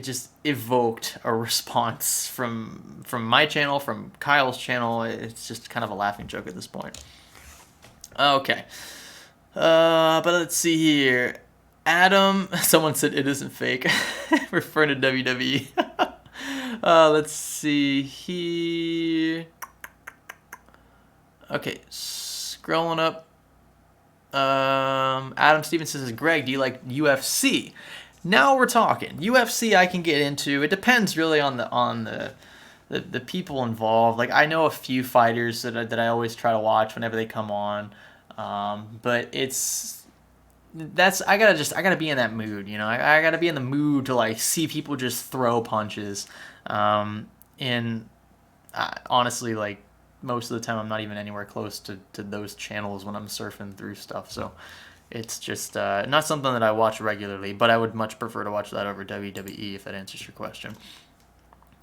just evoked a response from my channel, from Kyle's channel. It's just kind of a laughing joke at this point. Okay. But let's see here. Adam, someone said it isn't fake, referring to WWE. Let's see here. Okay, scrolling up. Adam Stevenson says, Greg, do you like UFC? Now we're talking. UFC I can get into. It depends really on the the people involved. Like I know a few fighters that I always try to watch whenever they come on, but I gotta be in that mood, you know. I gotta be in the mood to like see people just throw punches, and honestly, like most of the time, I'm not even anywhere close to those channels when I'm surfing through stuff. So it's just not something that I watch regularly, but I would much prefer to watch that over WWE if that answers your question.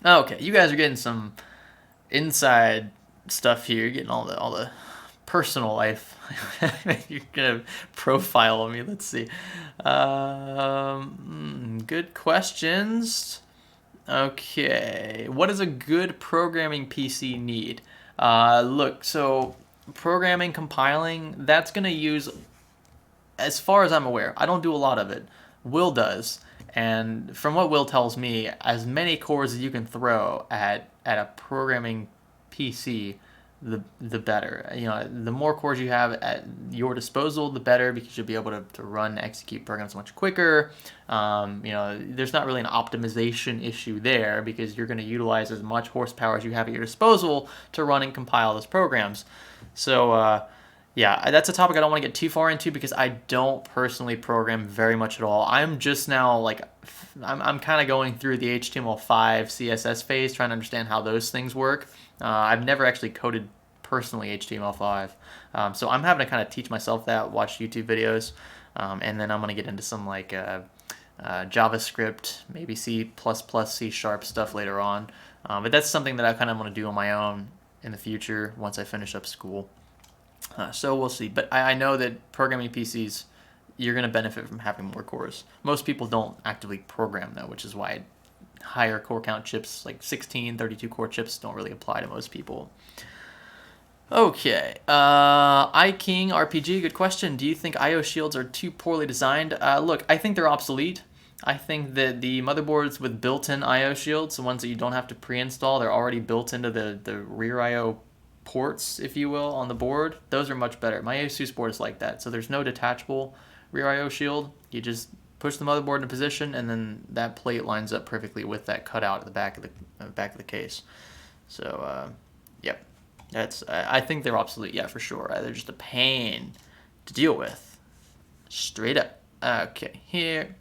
Okay, you guys are getting some inside stuff here. You're getting all the personal life. You're gonna profile me. Let's see. Good questions. Okay, what does a good programming PC need? Look, so programming, compiling, that's gonna use, as far as I'm aware, I don't do a lot of it. Will does. And from what Will tells me, as many cores as you can throw at a programming PC, the better. You know, the more cores you have at your disposal, the better, because you'll be able to run and execute programs much quicker. You know, there's not really an optimization issue there because you're going to utilize as much horsepower as you have at your disposal to run and compile those programs. So, yeah, that's a topic I don't want to get too far into because I don't personally program very much at all. I'm just now like, I'm kind of going through the HTML5 CSS phase, trying to understand how those things work. I've never actually coded personally HTML5, so I'm having to kind of teach myself that, watch YouTube videos, and then I'm going to get into some like JavaScript, maybe C++, C# stuff later on. But that's something that I kind of want to do on my own in the future once I finish up school. So we'll see. But I know that programming PCs, you're going to benefit from having more cores. Most people don't actively program, though, which is why higher core count chips, like 16, 32 core chips, don't really apply to most people. Okay. iKing RPG, good question. Do you think IO shields are too poorly designed? Look, I think they're obsolete. I think that the motherboards with built-in IO shields, the ones that you don't have to pre-install, they're already built into the rear IO ports, if you will, on the board. Those are much better. My Asus board is like that, so there's no detachable rear IO shield. You just push the motherboard into position, and then that plate lines up perfectly with that cutout at the back of the case. So, yep, I think they're obsolete. Yeah, for sure. They're just a pain to deal with. Straight up. Okay, here.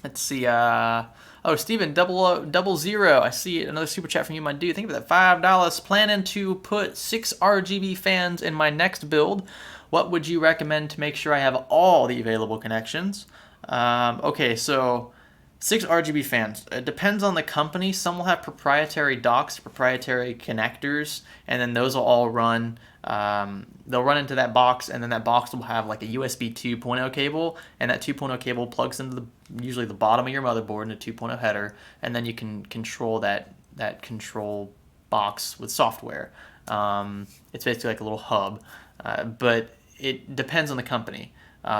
Let's see. Oh, Steven, 000. I see another super chat from you, my dude. Think of that, $5. Planning to put 6 RGB fans in my next build. What would you recommend to make sure I have all the available connections? Okay, so 6 RGB fans. It depends on the company. Some will have proprietary docks, proprietary connectors, and then those will all run. They'll run into that box, and then that box will have like a USB 2.0 cable, and that 2.0 cable plugs into usually the bottom of your motherboard in a 2.0 header, and then you can control that control box with software. It's basically like a little hub, but it depends on the company.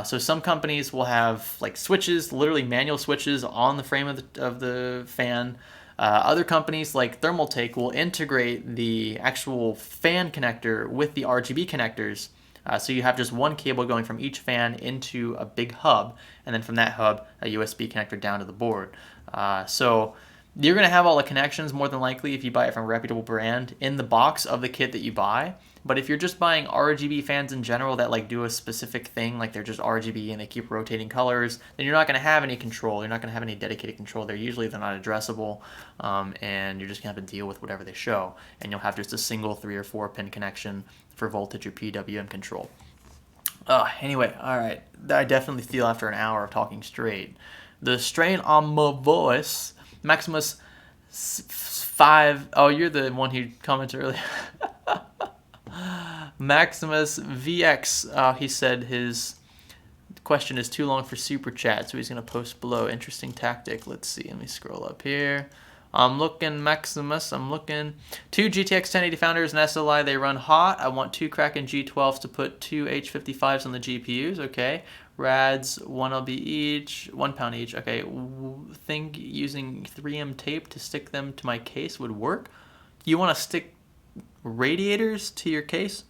So some companies will have like switches, literally manual switches on the frame of the fan. Other companies like Thermaltake will integrate the actual fan connector with the RGB connectors. So you have just one cable going from each fan into a big hub, and then from that hub, a USB connector down to the board. So you're going to have all the connections more than likely if you buy it from a reputable brand in the box of the kit that you buy. But if you're just buying RGB fans in general that like do a specific thing, like they're just RGB and they keep rotating colors, then you're not going to have any control. You're not going to have any dedicated control. They're not addressable, and you're just going to have to deal with whatever they show. And you'll have just a single 3 or 4 pin connection for voltage or PWM control. Anyway, all right. I definitely feel after an hour of talking straight, the strain on my voice, Maximus 5. Oh, you're the one who commented earlier. Maximus VX, he said his question is too long for super chat, so he's going to post below. Interesting tactic. Let's see. Let me scroll up here. I'm looking, Maximus. I'm looking. 2 GTX 1080 Founders and SLI. They run hot. I want 2 Kraken G12s to put 2 H55s on the GPUs. Okay. Rads, 1 LB each, 1 pound each. Okay. Think using 3M tape to stick them to my case would work. You want to stick radiators to your case?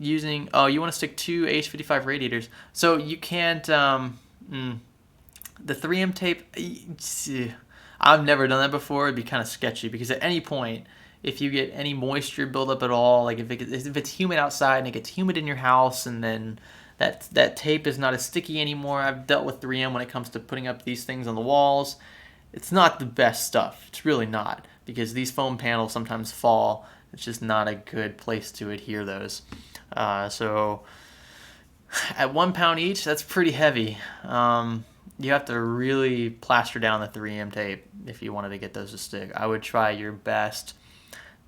You want to stick 2 H55 radiators. So you can't, the 3M tape, I've never done that before. It'd be kind of sketchy because at any point, if you get any moisture buildup at all, like if it's humid outside and it gets humid in your house, and then that tape is not as sticky anymore. I've dealt with 3M when it comes to putting up these things on the walls. It's not the best stuff. It's really not, because these foam panels sometimes fall. It's just not a good place to adhere those. So at 1 pound each, that's pretty heavy. You have to really plaster down the 3M tape if you wanted to get those to stick. I would try your best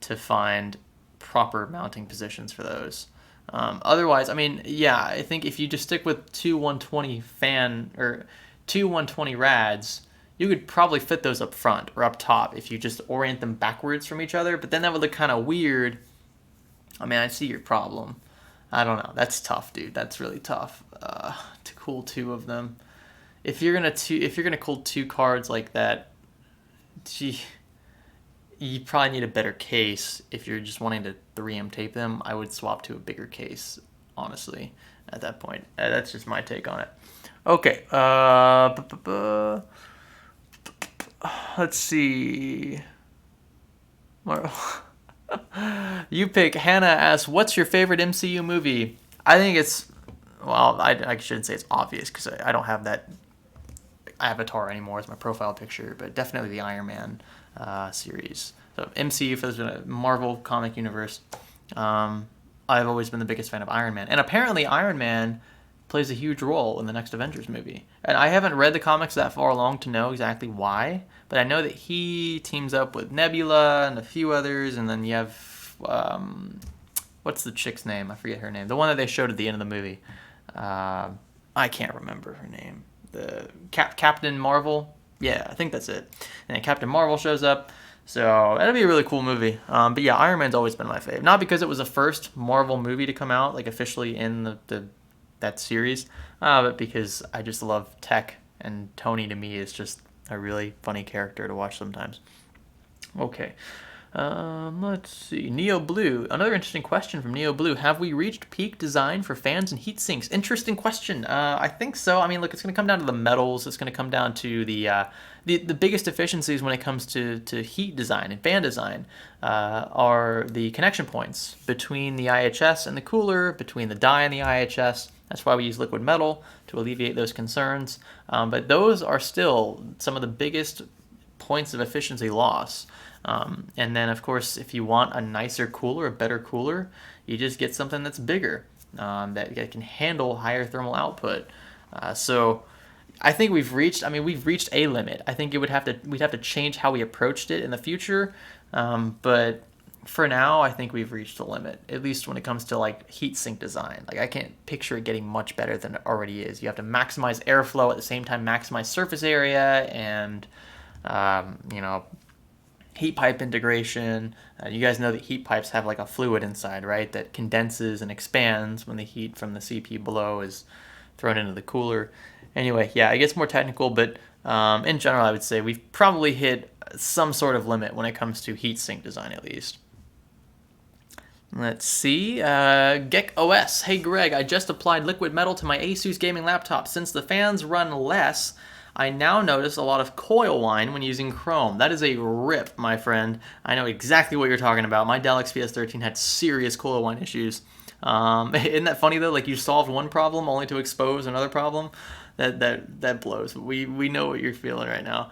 to find proper mounting positions for those. Otherwise, I mean, yeah, I think if you just stick with two 120 fan or two 120 rads, you could probably fit those up front or up top if you just orient them backwards from each other. But then that would look kind of weird. I mean, I see your problem. I don't know. That's tough, dude. That's really tough to cool two of them. If you're gonna cool two cards like that, gee, you probably need a better case. If you're just wanting to 3M tape them, I would swap to a bigger case, honestly, at that point. That's just my take on it. Okay. Let's see. You pick. Hannah asks, what's your favorite MCU movie? I think it's, well, I shouldn't say it's obvious because I don't have that avatar anymore as my profile picture, but definitely the Iron Man series. So MCU for the Marvel comic universe. I've always been the biggest fan of Iron Man, and apparently Iron Man plays a huge role in the next Avengers movie. And I haven't read the comics that far along to know exactly why, but I know that he teams up with Nebula and a few others, and then you have what's the chick's name? I forget her name. The one that they showed at the end of the movie. I can't remember her name. The Captain Marvel. Yeah, I think that's it. And then Captain Marvel shows up. So that'll be a really cool movie. But yeah, Iron Man's always been my fave. Not because it was the first Marvel movie to come out, like officially in that series, but because I just love Tech, and Tony to me is just a really funny character to watch sometimes. Okay. Let's see. Neo Blue. Another interesting question from Neo Blue. Have we reached peak design for fans and heat sinks? Interesting question. I think so. I mean, look, it's going to come down to the metals. It's going to come down to the biggest efficiencies when it comes to heat design and fan design are the connection points between the IHS and the cooler, between the die and the IHS. That's why we use liquid metal to alleviate those concerns. But those are still some of the biggest points of efficiency loss. And then, of course, if you want a nicer cooler, a better cooler, you just get something that's bigger, that can handle higher thermal output. So I think we've reached a limit. I think we'd have to change how we approached it in the future. But for now, I think we've reached a limit, at least when it comes to like heat sink design. Like I can't picture it getting much better than it already is. You have to maximize airflow at the same time, maximize surface area, and heat pipe integration. You guys know that heat pipes have like a fluid inside, right? That condenses and expands when the heat from the CP below is thrown into the cooler. Anyway, yeah, it gets more technical, but in general, I would say we've probably hit some sort of limit when it comes to heat sink design, at least. Let's see. Gek OS. Hey Greg, I just applied liquid metal to my Asus gaming laptop. Since the fans run less, I now notice a lot of coil whine when using Chrome. That is a rip, my friend. I know exactly what you're talking about. My Dell XPS 13 had serious coil whine issues. Isn't that funny though? Like you solved one problem only to expose another problem. That blows. We know what you're feeling right now.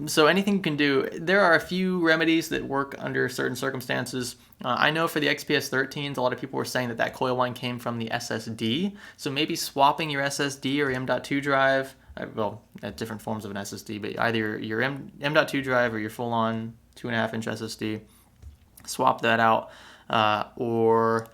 So anything you can do. There are a few remedies that work under certain circumstances. I know for the XPS 13s, a lot of people were saying that coil whine came from the SSD. So maybe swapping your SSD or M.2 drive. Well, at different forms of an SSD, but either your M.2 drive or your full-on 2.5-inch SSD, swap that out, or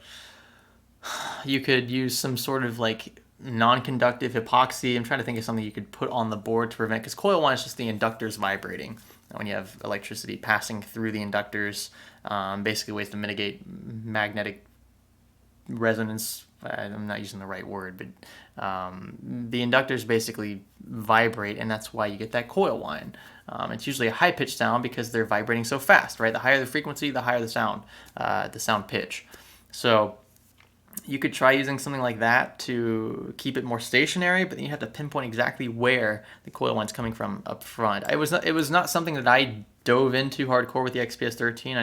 you could use some sort of like non-conductive epoxy. I'm trying to think of something you could put on the board to prevent, because coil whine is just the inductors vibrating when you have electricity passing through the inductors. Basically ways to mitigate magnetic resonance. I'm not using the right word, but the inductors basically vibrate, and that's why you get that coil whine. It's usually a high-pitched sound because they're vibrating so fast, right? The higher the frequency, the higher the sound pitch. So You could try using something like that to keep it more stationary, but then you have to pinpoint exactly where the coil wind's coming from up front. It was not something that I dove into hardcore with the XPS 13. I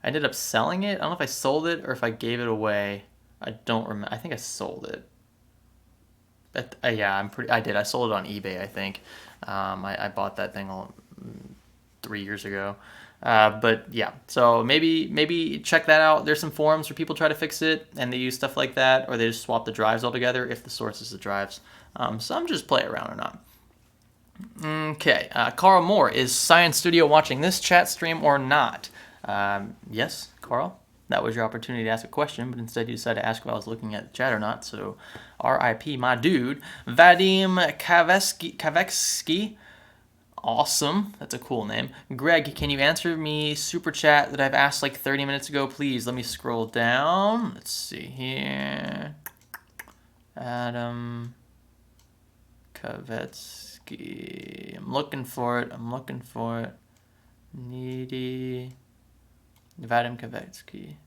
ended up selling it. I don't know if I sold it or if I gave it away. I don't remember. I think I sold it. But, yeah, I did. I sold it on eBay, I think. I bought that thing 3 years ago. But yeah, so maybe check that out. There's some forums where people try to fix it and they use stuff like that, or they just swap the drives altogether if the source is the drives. Some just play around or not. Okay, Carl Moore, is Science Studio watching this chat stream or not? Yes, Carl. That was your opportunity to ask a question, but instead you decided to ask if I was looking at the chat or not. So, R.I.P. my dude, Vadim Kaveksky. Awesome. That's a cool name. Greg, can you answer me super chat that I've asked like 30 minutes ago, please? Let me scroll down. Let's see here. Adam Kavetsky. I'm looking for it. Needy. Vadim Kavetsky.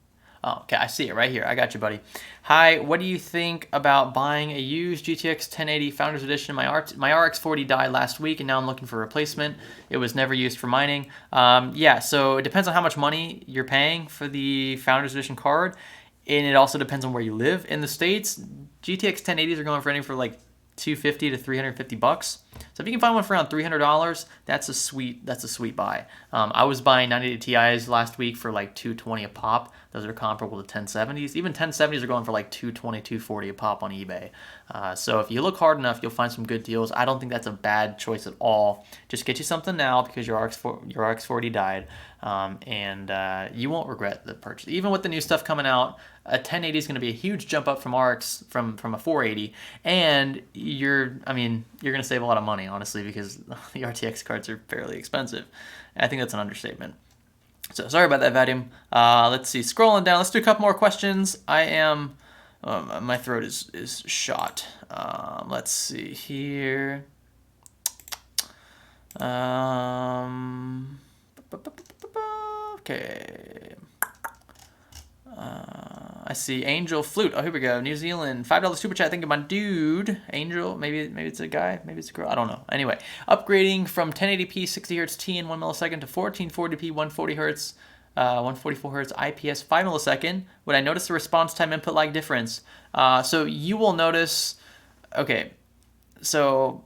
Oh, okay, I see it right here. I got you, buddy. Hi, what do you think about buying a used GTX 1080 Founders Edition? My RX 40 died last week, and now I'm looking for a replacement. It was never used for mining. Yeah, so it depends on how much money you're paying for the Founders Edition card, and it also depends on where you live. In the States, GTX 1080s are going for anything for like $250 to $350. So if you can find one for around $300, that's a sweet buy. I was buying 9080 Ti's last week for like $220 a pop. Those are comparable to 1070s. Even 1070s are going for like $220, $240 a pop on eBay. So if you look hard enough, you'll find some good deals. I don't think that's a bad choice at all. Just get you something now because your RX 40 died, and you won't regret the purchase. Even with the new stuff coming out, a 1080 is going to be a huge jump up from RX from a 480, and you're going to save a lot of money, honestly, because the RTX cards are fairly expensive. I think that's an understatement. So sorry about that, Vadim. Let's see. Scrolling down. Let's do a couple more questions. My throat is shot. Let's see here. Okay. I see Angel Flute. Oh, here we go. New Zealand. $5 super chat. Think of my dude. Angel. Maybe it's a guy. Maybe it's a girl. I don't know. Anyway, upgrading from 1080p 60 Hz T in 1 millisecond to 1440p 140 Hz, 144 Hz IPS 5 millisecond. Would I notice the response time input lag difference? So you will notice. Okay. So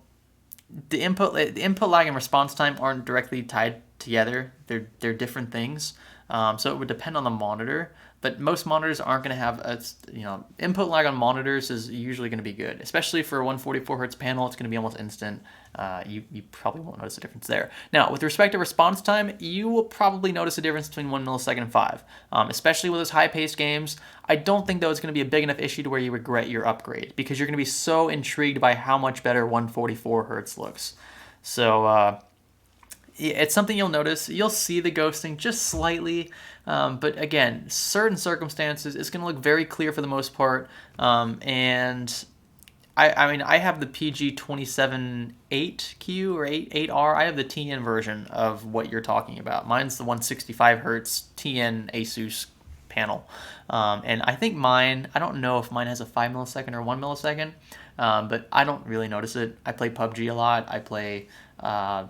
the input lag and response time aren't directly tied together. They're different things. So it would depend on the monitor. But most monitors aren't going to have input lag on monitors is usually going to be good, especially for a 144 hertz panel. It's going to be almost instant. You probably won't notice a difference there. Now, with respect to response time, you will probably notice a difference between 1 millisecond and 5, especially with those high-paced games. I don't think, though, it's going to be a big enough issue to where you regret your upgrade because you're going to be so intrigued by how much better 144 hertz looks. So it's something you'll notice. You'll see the ghosting just slightly, but again, certain circumstances, it's going to look very clear for the most part. And I have the PG278Q or 8R. I have the TN version of what you're talking about. Mine's the 165 hertz TN Asus panel. And I think mine, I don't know if mine has a 5 millisecond or 1 millisecond, but I don't really notice it. I play PUBG a lot. I play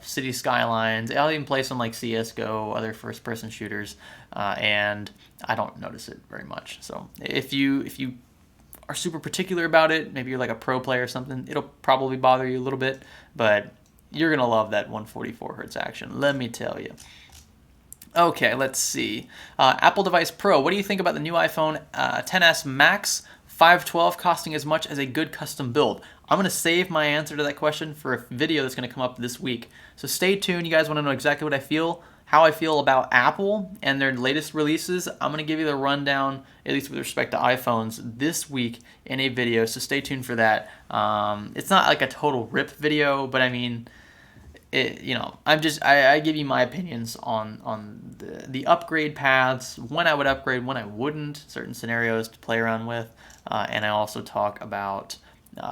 City Skylines. I'll even play some like CSGO, other first-person shooters, and I don't notice it very much. So if you are super particular about it, maybe you're like a pro player or something, it'll probably bother you a little bit, but you're going to love that 144 hertz action, let me tell you. Okay, let's see. Apple Device Pro, what do you think about the new iPhone XS Max 512 costing as much as a good custom build? I'm going to save my answer to that question for a video that's going to come up this week. So stay tuned. You guys want to know exactly what I feel, how I feel about Apple and their latest releases. I'm going to give you the rundown, at least with respect to iPhones, this week in a video. So stay tuned for that. It's not like a total rip video, but I mean, I give you my opinions on the upgrade paths, when I would upgrade, when I wouldn't, certain scenarios to play around with, and I also talk about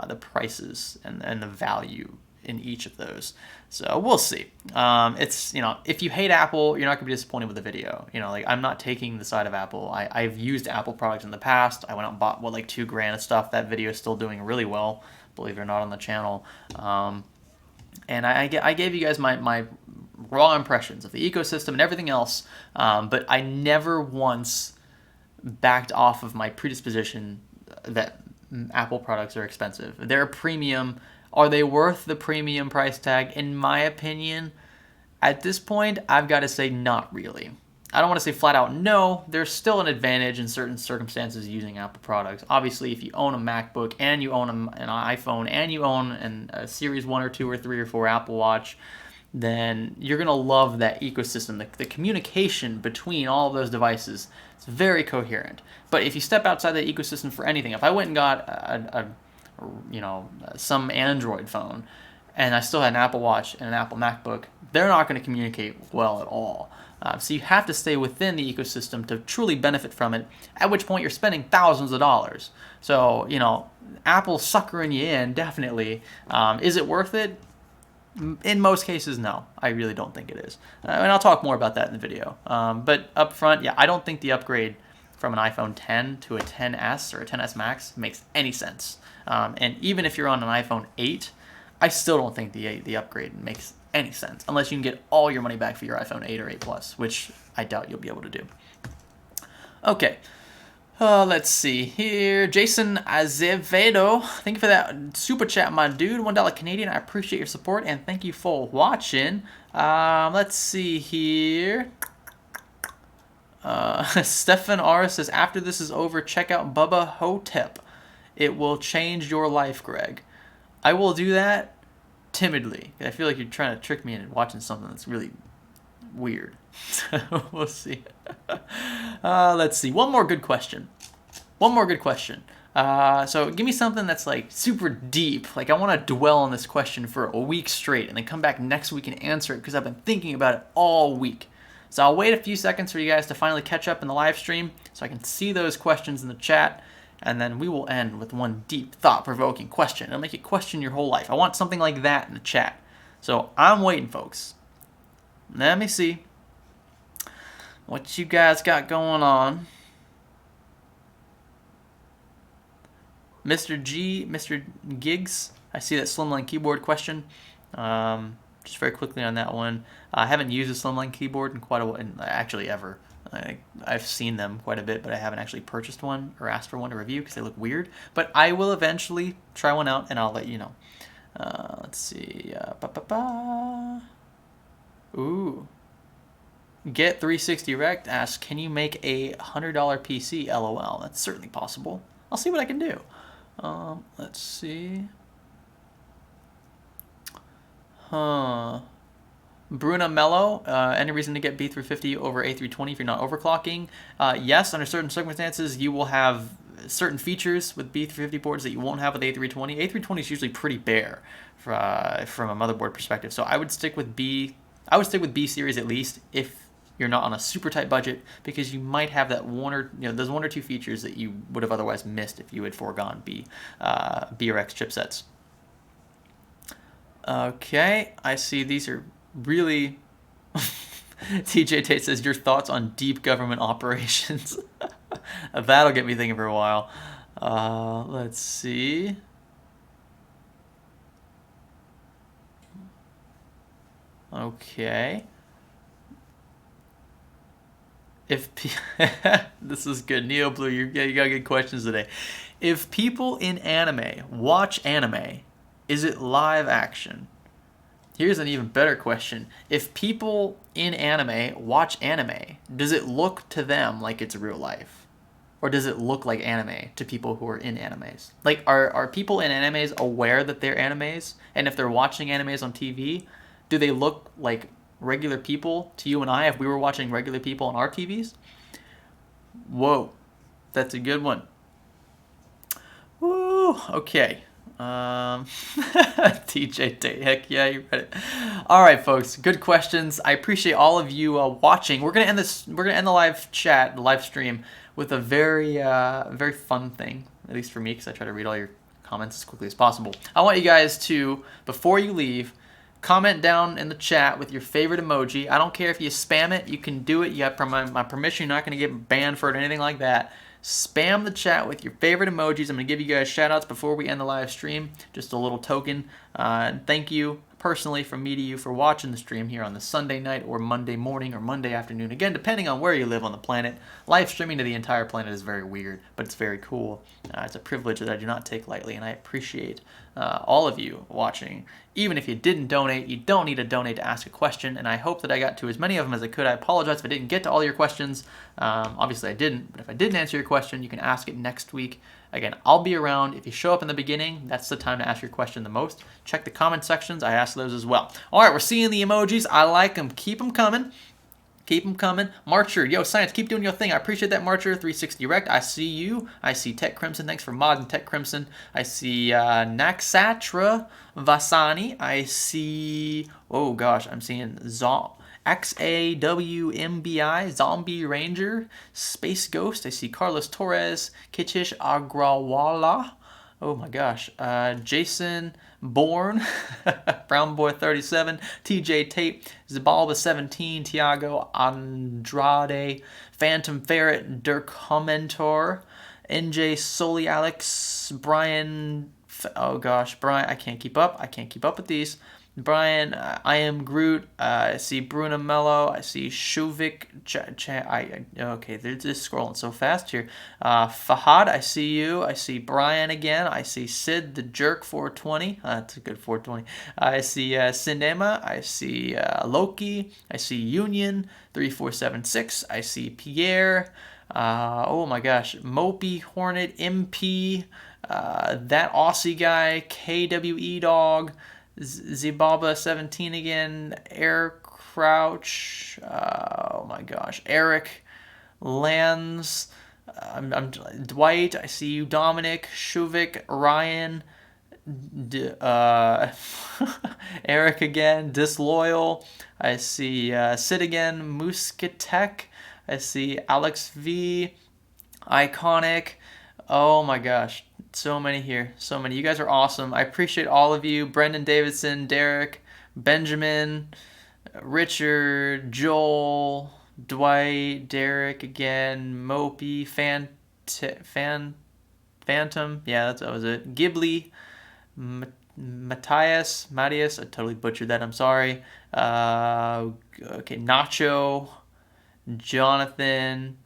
the prices and the value in each of those. So we'll see. It's, if you hate Apple, you're not gonna be disappointed with the video. Like, I'm not taking the side of Apple. I've used Apple products in the past. I went out and bought like $2,000 of stuff. That video is still doing really well, believe it or not, on the channel. And I gave you guys my raw impressions of the ecosystem and everything else, but I never once backed off of my predisposition that Apple products are expensive. They're premium. Are they worth the premium price tag? In my opinion, at this point, I've got to say not really. I don't want to say flat out no. There's still an advantage in certain circumstances using Apple products. Obviously, if you own a MacBook and you own an iPhone and you own a Series 1 or 2 or 3 or 4 Apple Watch, then you're going to love that ecosystem. The communication between all of those devices is very coherent. But if you step outside that ecosystem for anything, if I went and got some Android phone and I still had an Apple Watch and an Apple MacBook, they're not going to communicate well at all. So you have to stay within the ecosystem to truly benefit from it, at which point you're spending thousands of dollars. So, Apple's suckering you in, definitely. Is it worth it? In most cases, no. I really don't think it is. And I'll talk more about that in the video. But up front, yeah, I don't think the upgrade from an iPhone 10 to a 10s or a 10s Max makes any sense. And even if you're on an iPhone 8, I still don't think the upgrade makes any sense, unless you can get all your money back for your iPhone 8 or 8 Plus, which I doubt you'll be able to do. Okay. Let's see here. Jason Azevedo, thank you for that super chat, my dude. $1 Canadian. I appreciate your support and thank you for watching. Let's see here. Stefan R says, after this is over, check out Bubba Hotep. It will change your life, Greg. I will do that timidly. I feel like you're trying to trick me into watching something that's really weird. We'll see. Let's see. One more good question. So give me something that's like super deep. Like, I want to dwell on this question for a week straight and then come back next week and answer it because I've been thinking about it all week. So I'll wait a few seconds for you guys to finally catch up in the live stream so I can see those questions in the chat. And then we will end with one deep, thought-provoking question. It'll make you question your whole life. I want something like that in the chat. So I'm waiting, folks. Let me see what you guys got going on. Mr. Giggs, I see that Slimline keyboard question. Just very quickly on that one. I haven't used a Slimline keyboard in quite a while, actually ever. I've seen them quite a bit, but I haven't actually purchased one or asked for one to review because they look weird. But I will eventually try one out, and I'll let you know. Let's see. Ooh. Get 360 Rect asks, can you make a $100 PC? LOL. That's certainly possible. I'll see what I can do. Let's see. Bruna Mello, any reason to get B350 over A320 if you're not overclocking? Yes, under certain circumstances, you will have certain features with B350 boards that you won't have with A320. A320 is usually pretty bare from a motherboard perspective, so I would stick with B. I would stick with B series at least if you're not on a super tight budget, because you might have that those one or two features that you would have otherwise missed if you had foregone B or X chipsets. Okay, I see these are really... TJ Tate says, your thoughts on deep government operations. That'll get me thinking for a while. Let's see. Okay. This is good. Neo Blue, you got good questions today. If people in anime watch anime, is it live action? Here's an even better question. If people in anime watch anime, does it look to them like it's real life? Or does it look like anime to people who are in animes? Like, are people in animes aware that they're animes? And if they're watching animes on TV, do they look like regular people to you and I if we were watching regular people on our TVs? Whoa, that's a good one. Woo, okay. TJ Tate, heck yeah, you read it. All right, folks, good questions. I appreciate all of you watching. We're gonna end the live chat, the live stream, with a very fun thing, at least for me, because I try to read all your comments comments as quickly as possible. I want you guys to, before you leave, comment down in the chat with your favorite emoji. I don't care if you spam it. You can do it. You have my permission. You're not going to get banned for it or anything like that. Spam the chat with your favorite emojis. I'm going to give you guys shout outs before we end the live stream. Just a little token. Thank you personally from me to you for watching the stream here on the Sunday night or Monday morning or Monday afternoon. Again, depending on where you live on the planet. Live streaming to the entire planet is very weird, but it's very cool. It's a privilege that I do not take lightly, and I appreciate all of you watching. Even if you didn't donate, you don't need to donate to ask a question, and I hope that I got to as many of them as I could. I apologize if I didn't get to all your questions. Obviously I didn't, but if I didn't answer your question, you can ask it next week. Again, I'll be around. If you show up in the beginning, that's the time to ask your question the most. Check the comment sections. I ask those as well. All right, we're seeing the emojis. I like them. Keep them coming. Keep them coming. Marcher, yo, Science, keep doing your thing. I appreciate that, Marcher. 360 Rect, I see you. I see Tech Crimson. Thanks for modding Tech Crimson. I see Naxatra Vasani. I see, oh gosh, I'm seeing XAWMBI, Zombie Ranger, Space Ghost. I see Carlos Torres, Kitish Agrawala. Oh my gosh. Jason Bourne, Brown Boy 37, TJ Tate, Zabalba 17, Tiago Andrade, Phantom Ferret, Dirk Commentor, NJ Soli Alex, Brian, oh gosh, Brian, I can't keep up. I can't keep up with these. Brian, I am Groot. I see Bruno Mello. I see Shuvik. Okay, they're just scrolling so fast here. Fahad, I see you. I see Brian again. I see Sid the Jerk 420. That's a good 420. I see Cinema. I see Loki. I see Union 3476. I see Pierre. Oh my gosh, Mopey Hornet MP. That Aussie guy. KWE Dog. Zibaba 17 again, Air Crouch, oh my gosh, Eric, Lands, I'm Dwight, I see you, Dominic, Shuvik, Ryan, Eric again, Disloyal, I see Sid again, Musketek, I see Alex V, Iconic, oh my gosh. So many here. So many. You guys are awesome. I appreciate all of you. Brendan Davidson, Derek, Benjamin, Richard, Joel, Dwight, Derek again, Mopey, Phantom. Yeah, that was it. Ghibli, Matthias, I totally butchered that. I'm sorry. Okay, Nacho, Jonathan,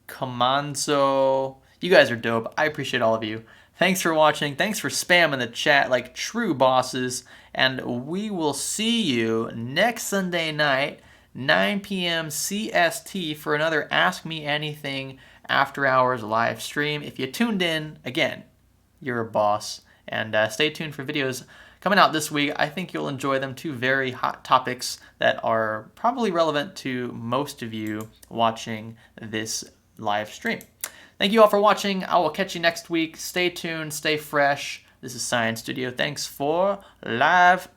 Comanzo. You guys are dope. I appreciate all of you. Thanks for watching. Thanks for spamming the chat like true bosses. And we will see you next Sunday night, 9 p.m. CST, for another Ask Me Anything After Hours live stream. If you tuned in, again, you're a boss. And stay tuned for videos coming out this week. I think you'll enjoy them. Two very hot topics that are probably relevant to most of you watching this live stream. Thank you all for watching. I will catch you next week. Stay tuned, stay fresh. This is Science Studio. Thanks for live.